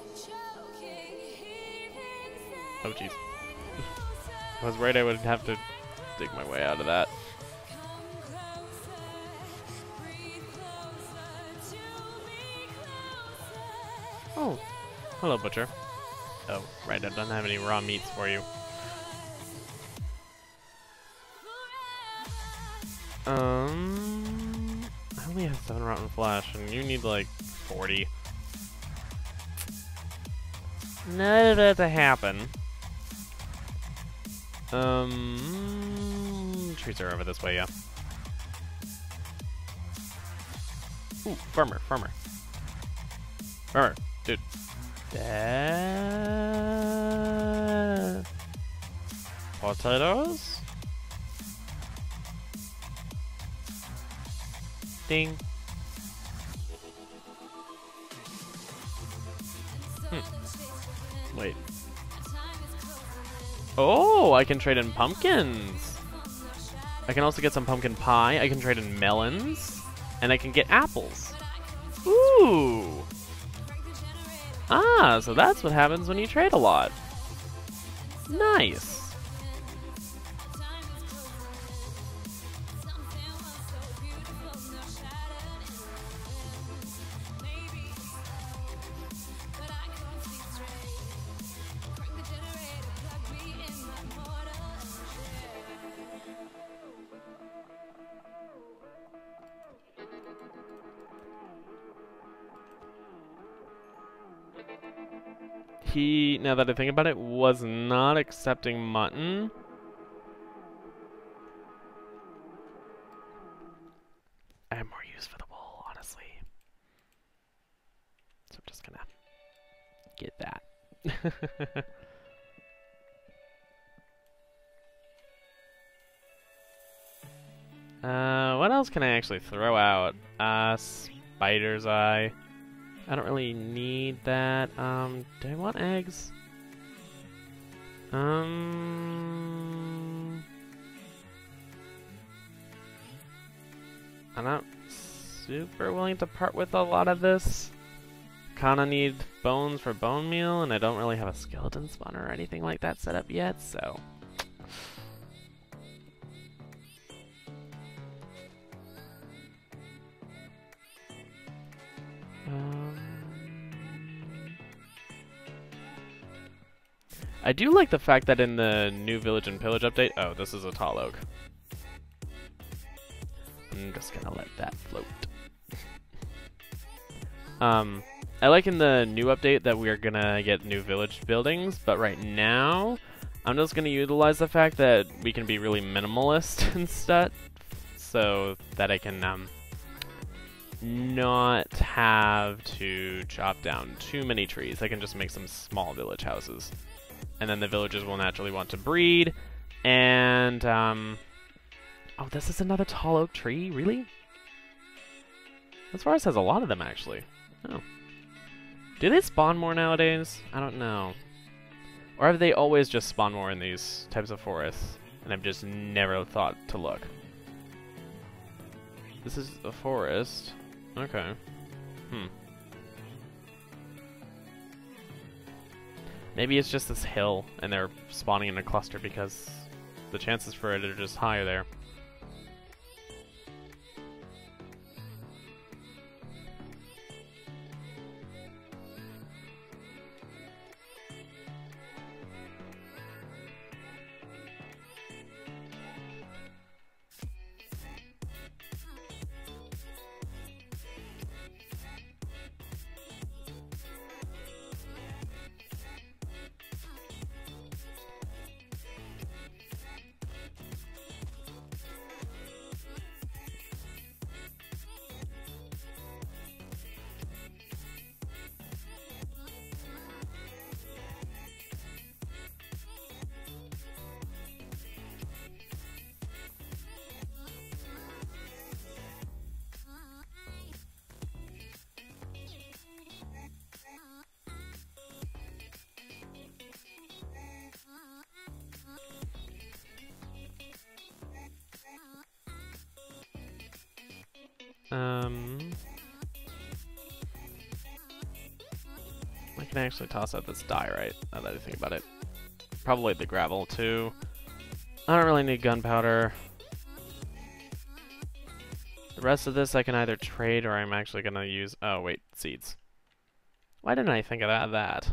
Oh jeez. I was worried I would have to dig my way out of that. Oh, hello butcher. Oh, right, I don't have any raw meats for you. I only have 7 rotten flesh, and you need like 40. None of that to happen. Trees are over this way, yeah. Ooh, farmer. Farmer, dude. Potatoes? Ding. Wait. Oh, I can trade in pumpkins. I can also get some pumpkin pie. I can trade in melons. And I can get apples. Ooh. Ah, so that's what happens when you trade a lot. Nice. He, now that I think about it, was not accepting mutton. I have more use for the wool, honestly. So I'm just gonna get that. What else can I actually throw out? Spider's eye. I don't really need that. Do I want eggs? I'm not super willing to part with a lot of this. Kinda need bones for bone meal, and I don't really have a skeleton spawner or anything like that set up yet, so... I do like the fact that in the new Village and Pillage update... Oh, this is a tall oak. I'm just gonna let that float. I like in the new update that we're gonna get new village buildings, but right now, I'm just gonna utilize the fact that we can be really minimalist and stuff, so that I can not have to chop down too many trees. I can just make some small village houses. And then the villagers will naturally want to breed, and, oh, this is another tall oak tree? Really? This forest has a lot of them, actually. Oh. Do they spawn more nowadays? I don't know. Or have they always just spawned more in these types of forests, and I've just never thought to look? This is a forest. Okay. Maybe it's just this hill, and they're spawning in a cluster because the chances for it are just higher there. I can actually toss out this diorite, now that I think about it. Probably the gravel, too. I don't really need gunpowder. The rest of this I can either trade, or I'm actually gonna use... Oh, wait, seeds. Why didn't I think of that?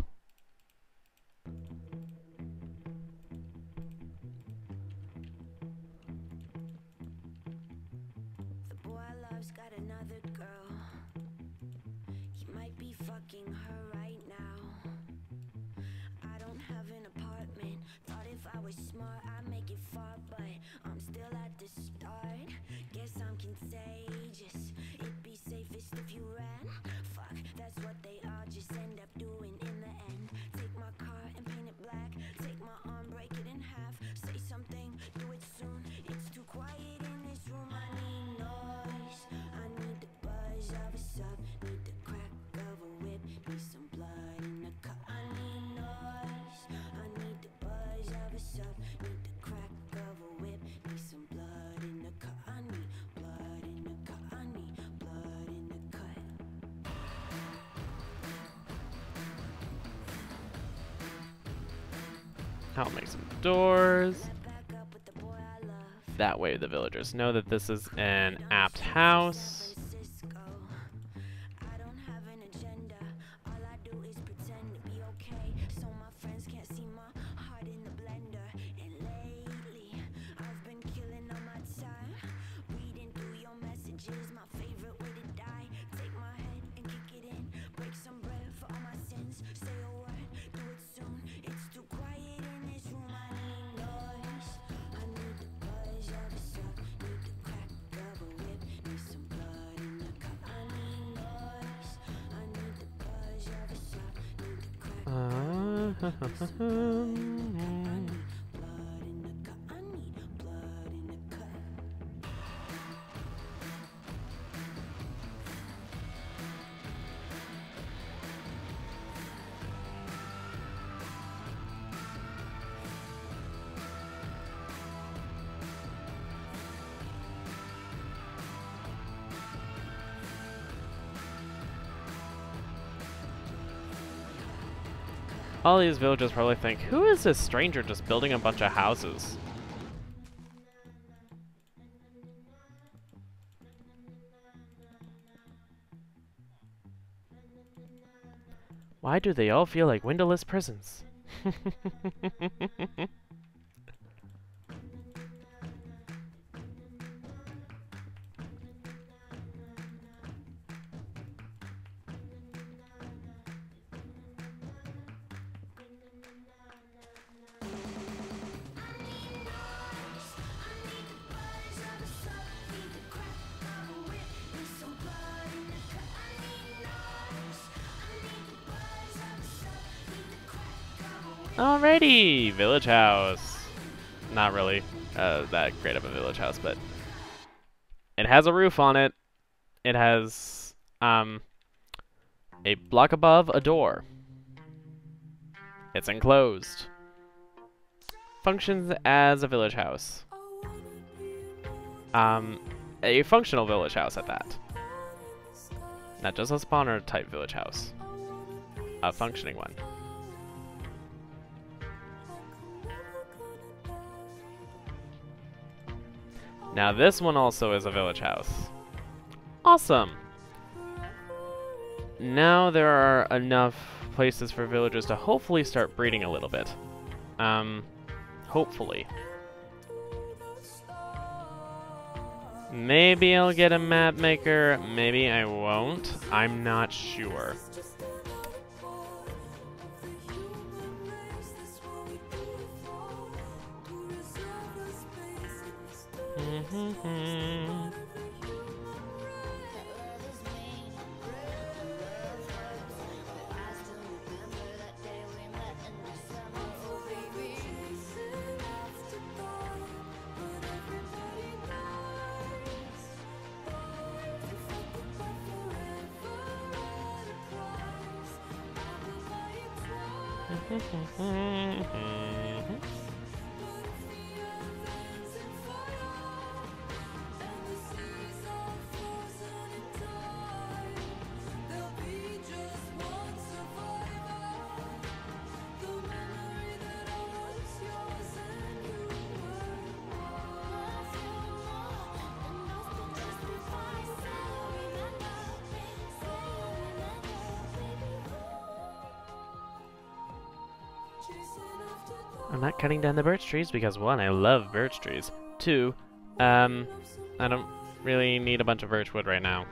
fucking her right now. I don't have an apartment. Thought if I was smart, I'd make it far, but I'm still at the start. Guess I'm contagious. It'd be safest if you ran. Fuck, that's what they all just end up doing in the end. Take my car and paint it black. Take my arm, break it in half. Say something, do it soon. It's too quiet in this room. I need noise. I need the buzz of a sub. Need the crack of a whip. Need some blood in the cup. I need noise. I need the buzz of a sub. Need the crack of a whip. Need some blood in the cup. I need blood in the cup. I need blood in the cut. I'll make some doors. That way the villagers know that this is an apt house. I don't have an agenda. All I do is pretend to be okay, so my friends can't see my heart in the blender. And lately, I've been killing all my time, reading through your messages. My favorite way to die. Take my head and kick it in. Break some bread for all my sins. Say a word, do it soon. It's too quiet in this room. I need noise. I need the buzz of a suck. Need the crack of a whip. Need some blood in the cup. I need noise. I need the buzz of a suck. Need the crack of a whip. Need some blood in the cup. I need blood in the cup. I need blood in the cup. All these villagers probably think, who is this stranger just building a bunch of houses? Why do they all feel like windowless prisons? Alrighty, village house. Not really that great of a village house, but it has a roof on it. It has a block above a door. It's enclosed. Functions as a village house. A functional village house at that. Not just a spawner type village house. A functioning one. Now this one also is a village house. Awesome! Now there are enough places for villagers to hopefully start breeding a little bit. Hopefully. Maybe I'll get a map maker, maybe I won't. I'm not sure. I'm not cutting down the birch trees because 1, I love birch trees. 2, I don't really need a bunch of birch wood right now.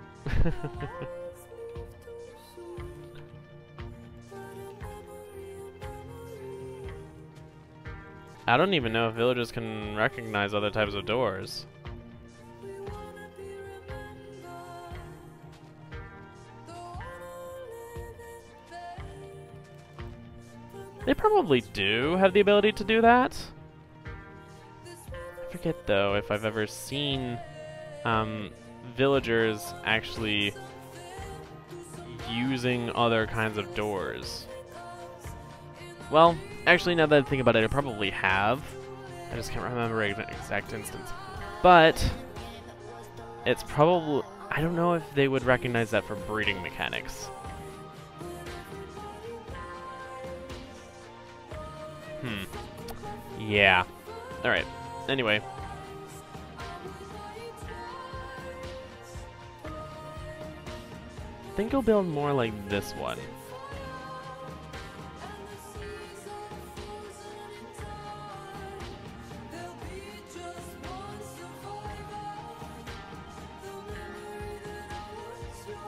I don't even know if villagers can recognize other types of doors. They probably do have the ability to do that. I forget though if I've ever seen villagers actually using other kinds of doors. Well, actually now that I think about it, I probably have. I just can't remember an exact instance. But it's probably, I don't know if they would recognize that for breeding mechanics. Yeah. Alright. Anyway. I think I'll build more like this one.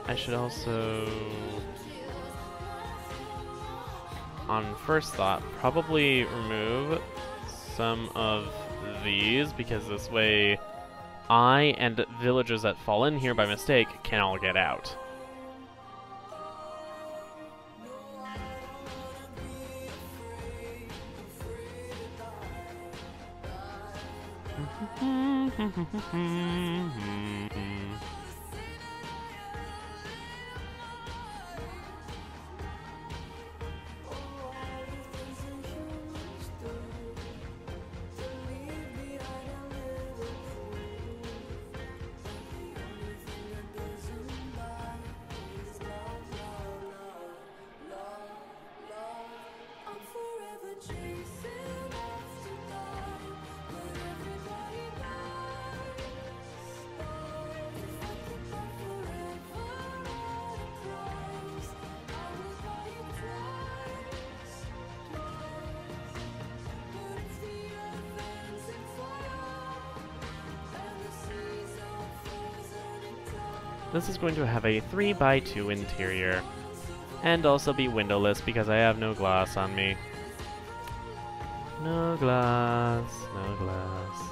I should also, on first thought, probably remove some of these, because this way I and villagers that fall in here by mistake can all get out. This is going to have a 3x2 interior, and also be windowless because I have no glass on me. No glass, no glass.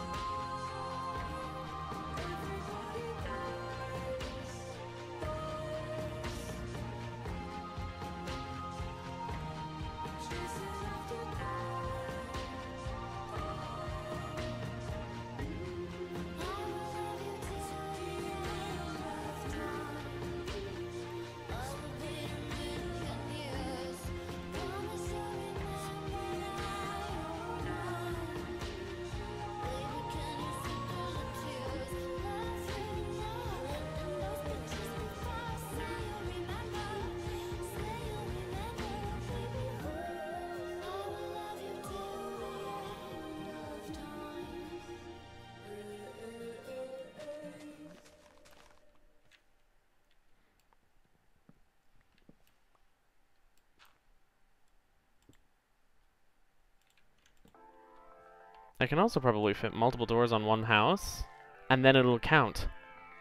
I can also probably fit multiple doors on one house, and then it'll count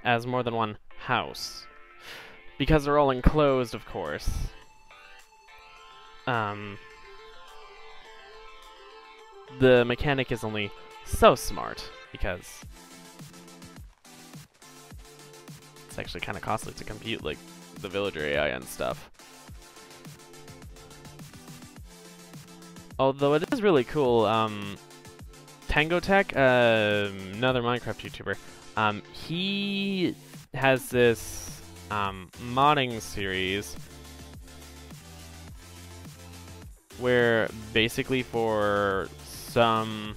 as more than one house. Because they're all enclosed, of course. The mechanic is only so smart, because it's actually kind of costly to compute, like, the villager AI and stuff. Although it is really cool, Tango Tech, another Minecraft YouTuber, he has this modding series where basically for some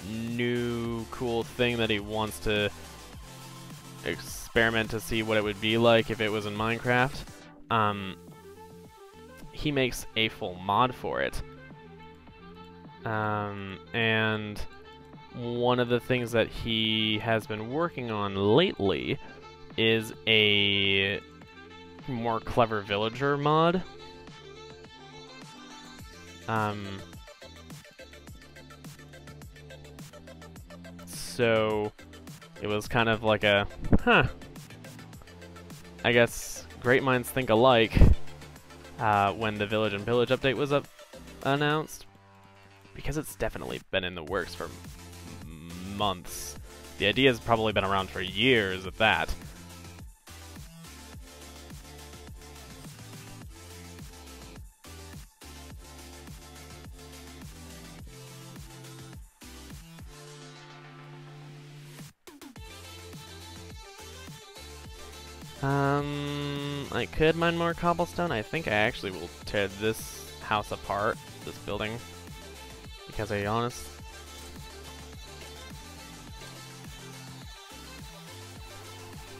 new cool thing that he wants to experiment to see what it would be like if it was in Minecraft, he makes a full mod for it. And one of the things that he has been working on lately is a more clever villager mod. So it was kind of like a, I guess great minds think alike when the Village and Pillage update was announced. because it's definitely been in the works for months. The idea's probably been around for years at that. I could mine more cobblestone. I think I actually will tear this house apart, this building, because I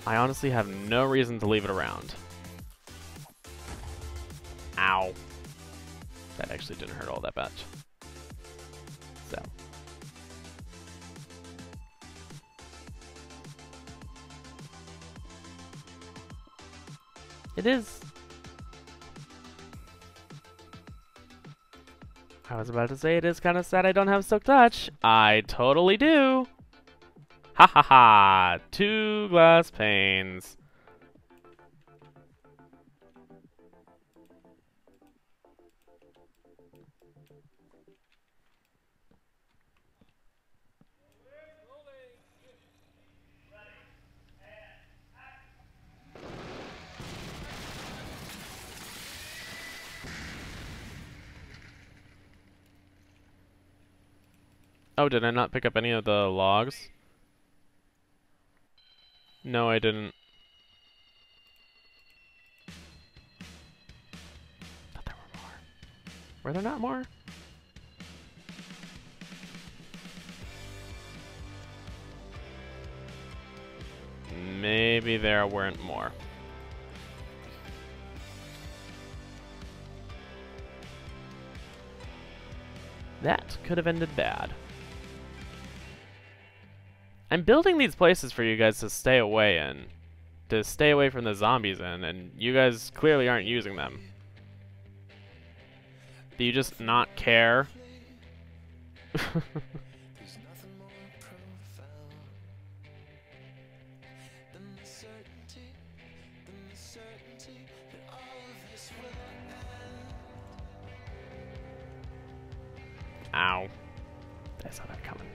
honestly have no reason to leave it around. Ow. That actually didn't hurt all that much. So. It is. I was about to say it is kind of sad I don't have Silk Touch. I totally do. Ha ha ha. 2 glass panes. Oh, did I not pick up any of the logs? No, I didn't. Thought there were more. Were there not more? Maybe there weren't more. That could have ended bad. I'm building these places for you guys to stay away in. To stay away from the zombies in, and you guys clearly aren't using them. Do you just not care? Ow. I saw that coming.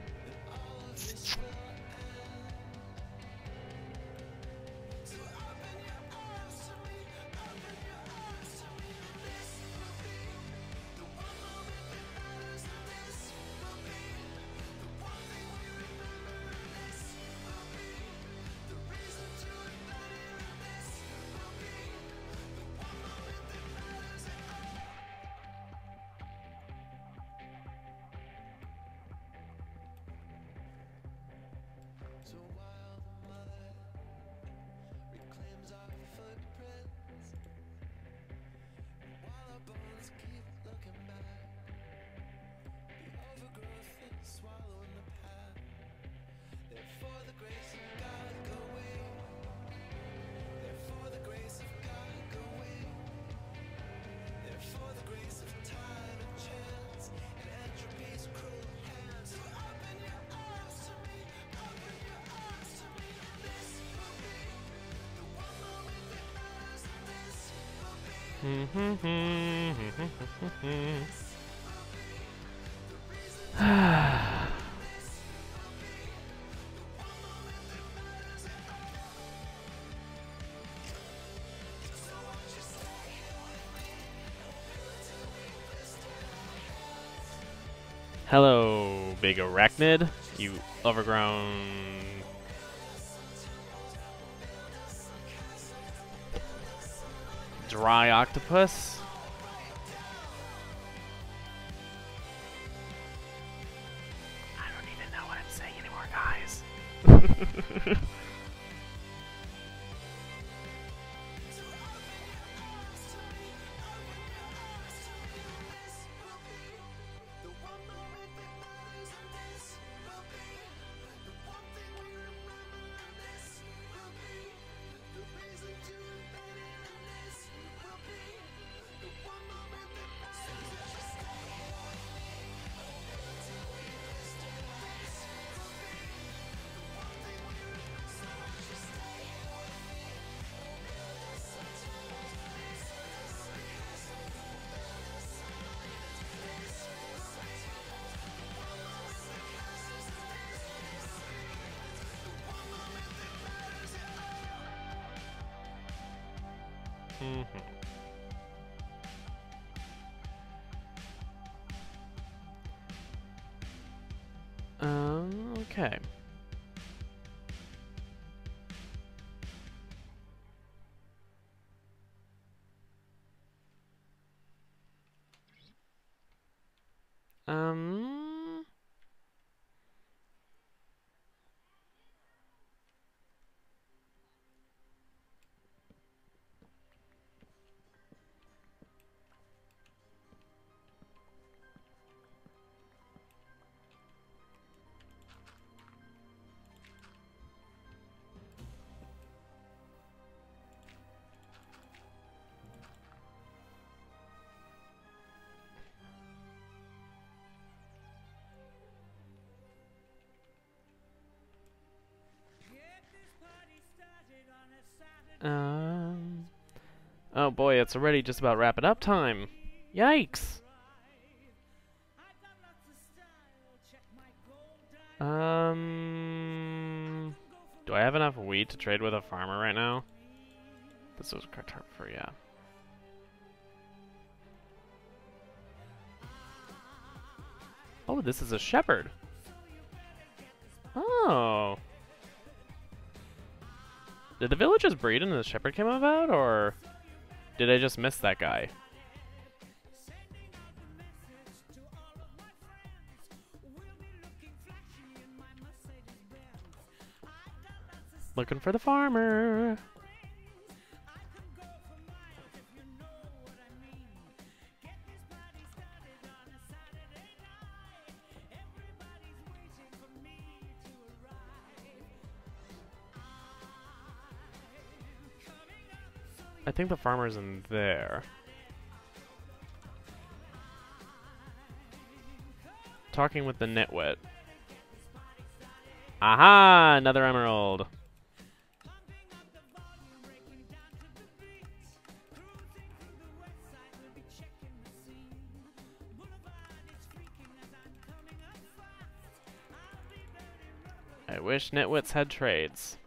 Hello, big arachnid, you overgrown dry octopus. I don't even know what I'm saying anymore, guys. Okay. Um. Oh boy, it's already just about wrapping up time. Yikes. Do I have enough wheat to trade with a farmer right now? This was for, yeah. Oh, this is a shepherd. Oh. Did the villagers breed and the shepherd came about, or did I just miss that guy? Looking for the farmer. I think the farmer's in there. Talking with the nitwit. Aha! Another emerald. I wish nitwits had trades.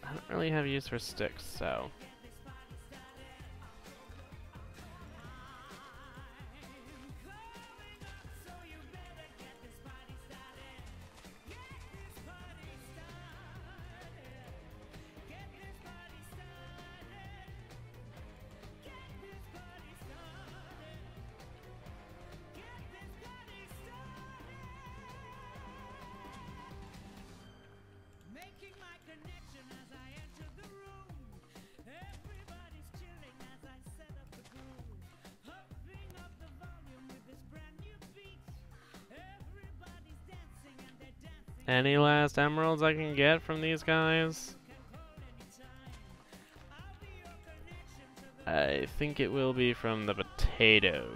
I don't really have use for sticks, so... Any last emeralds I can get from these guys? I think it will be from the potatoes.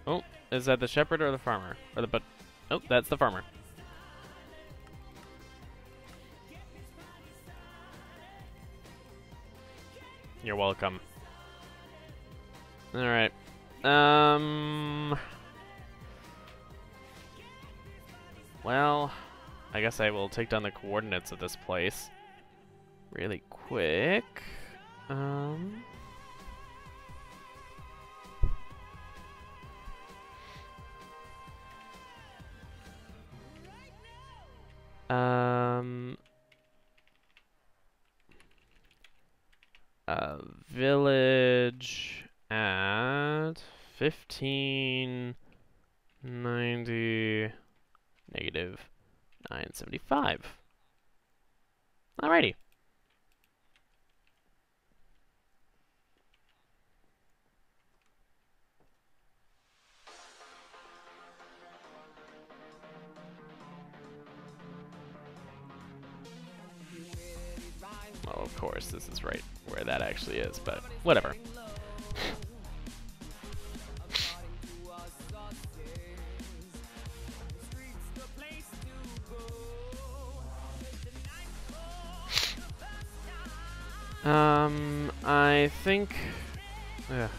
Oh, is that the shepherd or the farmer? Or the oh, that's the farmer. You're welcome. Alright. Well, I guess I will take down the coordinates of this place really quick. Village at 1590 negative 975. Alrighty. Oh, of course, this is right where that actually is, but whatever. I think... Ugh,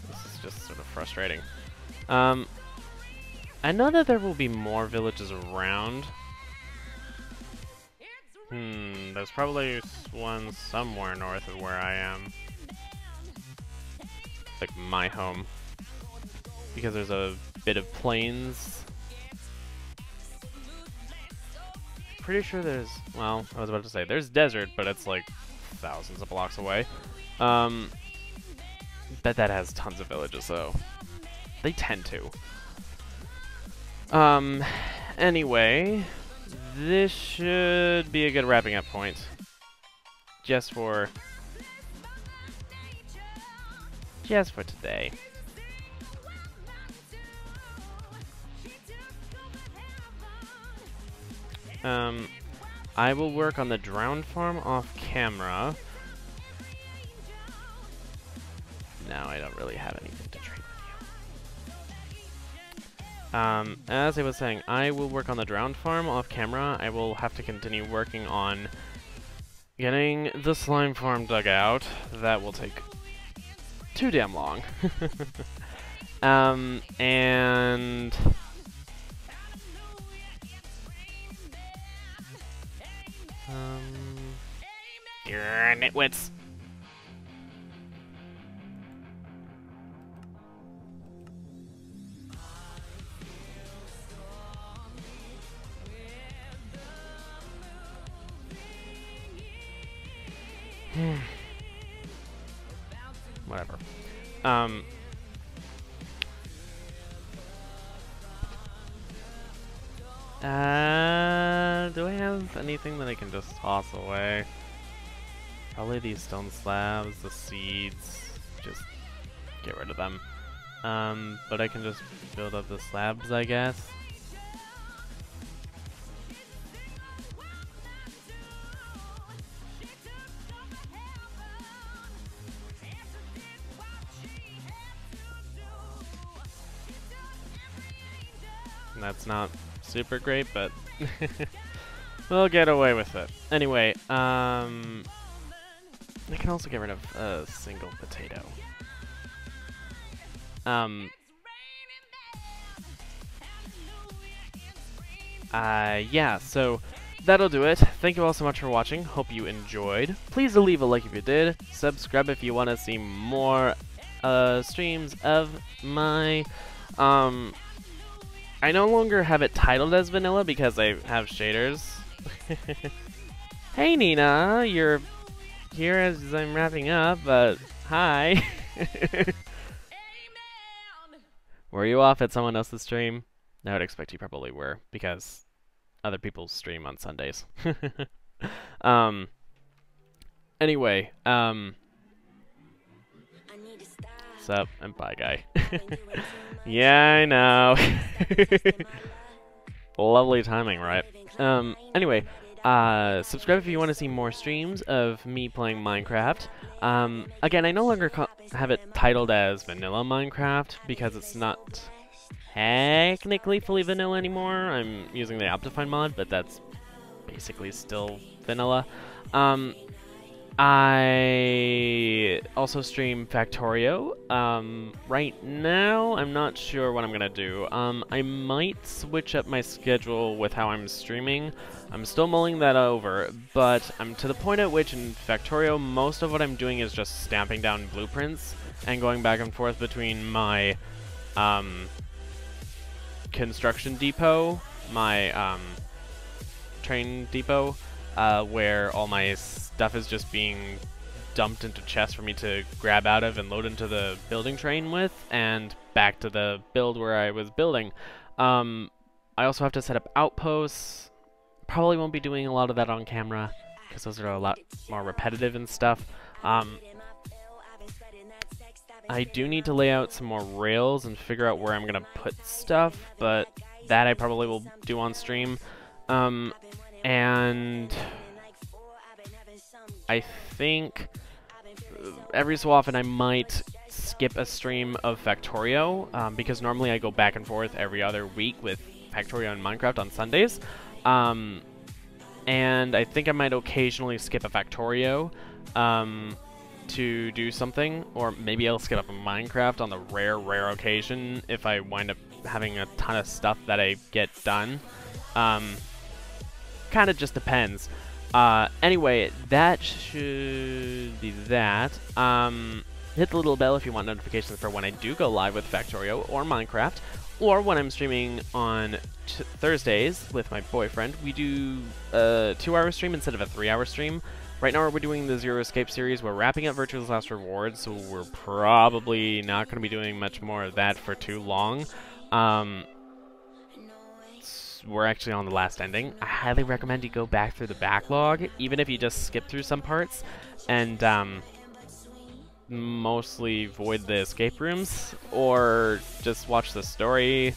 this is just sort of frustrating. I know that there will be more villages around. There's probably one somewhere north of where I am. Like my home. Because there's a bit of plains. Pretty sure there's, well, I was about to say, there's desert, but it's like thousands of blocks away. Bet that has tons of villages, though. They tend to. Anyway, this should be a good wrapping up point. Just for today. I will work on the drowned farm off camera. Now I don't really have anything to trade with you. As I was saying, I will work on the drowned farm off camera. I will have to continue working on getting the slime farm dug out. That will take too damn long. And you're nitwits. Whatever. Do I have anything that I can just toss away? Probably these stone slabs, the seeds, just get rid of them. But I can just build up the slabs, I guess. That's not super great, but we'll get away with it. Anyway, I can also get rid of a single potato. Yeah, so that'll do it. Thank you all so much for watching. Hope you enjoyed. Please leave a like if you did. Subscribe if you want to see more streams of my I no longer have it titled as vanilla because I have shaders. Hey Nina, you're here as I'm wrapping up, but hi. Were you off at someone else's stream? I would expect you probably were, because other people stream on Sundays. Anyway, sup, and bye, guy. Yeah, I know. Lovely timing, right? Anyway, subscribe if you want to see more streams of me playing Minecraft. Again, I no longer have it titled as Vanilla Minecraft because it's not technically fully vanilla anymore. I'm using the Optifine mod, but that's basically still vanilla. I also stream Factorio. Right now, I'm not sure what I'm gonna do. I might switch up my schedule with how I'm streaming. I'm still mulling that over, but I'm to the point at which in Factorio, most of what I'm doing is just stamping down blueprints and going back and forth between my construction depot, my train depot, where all my stuff is just being dumped into chests for me to grab out of and load into the building train with, and back to the build where I was building. I also have to set up outposts. Probably won't be doing a lot of that on camera, because those are a lot more repetitive and stuff. I do need to lay out some more rails and figure out where I'm going to put stuff, but that I probably will do on stream. And I think every so often I might skip a stream of Factorio, because normally I go back and forth every other week with Factorio and Minecraft on Sundays. And I think I might occasionally skip a Factorio, to do something, or maybe I'll skip up in Minecraft on the rare occasion if I wind up having a ton of stuff that I get done. Kind of just depends. Anyway, that should be that. Hit the little bell if you want notifications for when I do go live with Factorio or Minecraft, or when I'm streaming on Thursdays with my boyfriend. We do a 2-hour stream instead of a 3-hour stream. Right now we're doing the Zero Escape series. We're wrapping up Virtue's Last Reward, so we're probably not going to be doing much more of that for too long. We're actually on the last ending. I highly recommend you go back through the backlog, even if you just skip through some parts, and mostly void the escape rooms, or just watch the story.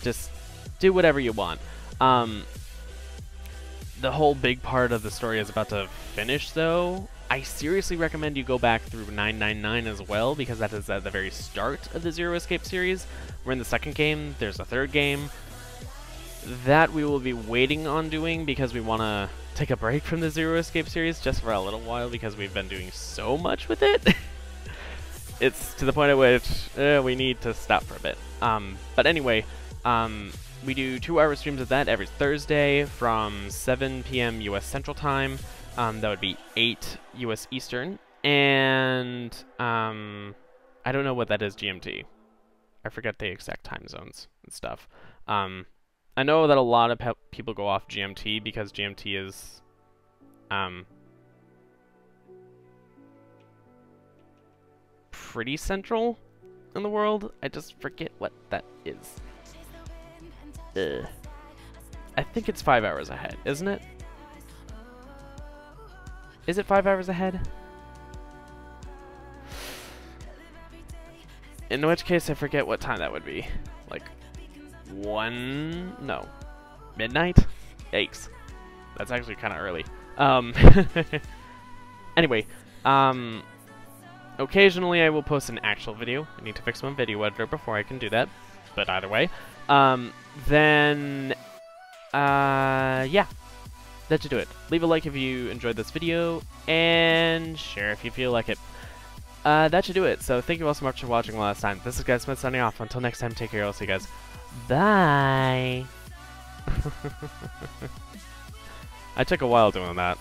Just do whatever you want. The whole big part of the story is about to finish, though. I seriously recommend you go back through 999 as well, because that is at the very start of the Zero Escape series. We're in the second game. There's a third game. That we will be waiting on doing because we want to take a break from the Zero Escape series just for a little while, because we've been doing so much with it. It's to the point at which we need to stop for a bit. But anyway, we do 2-hour streams of that every Thursday from 7 p.m. US Central Time. That would be 8 US Eastern. And I don't know what that is GMT. I forget the exact time zones and stuff. I know that a lot of people go off GMT because GMT is pretty central in the world. I just forget what that is. I think it's 5 hours ahead, isn't it? Is it 5 hours ahead? In which case, I forget what time that would be. Like, no. Midnight? Yikes. That's actually kind of early. Anyway, occasionally I will post an actual video. I need to fix my video editor before I can do that. But either way. Then, yeah. That should do it. Leave a like if you enjoyed this video, and share if you feel like it. That should do it. So thank you all so much for watching last time. This is Guy Smith signing off. Until next time, take care. I'll see you guys. Bye. I took a while doing that.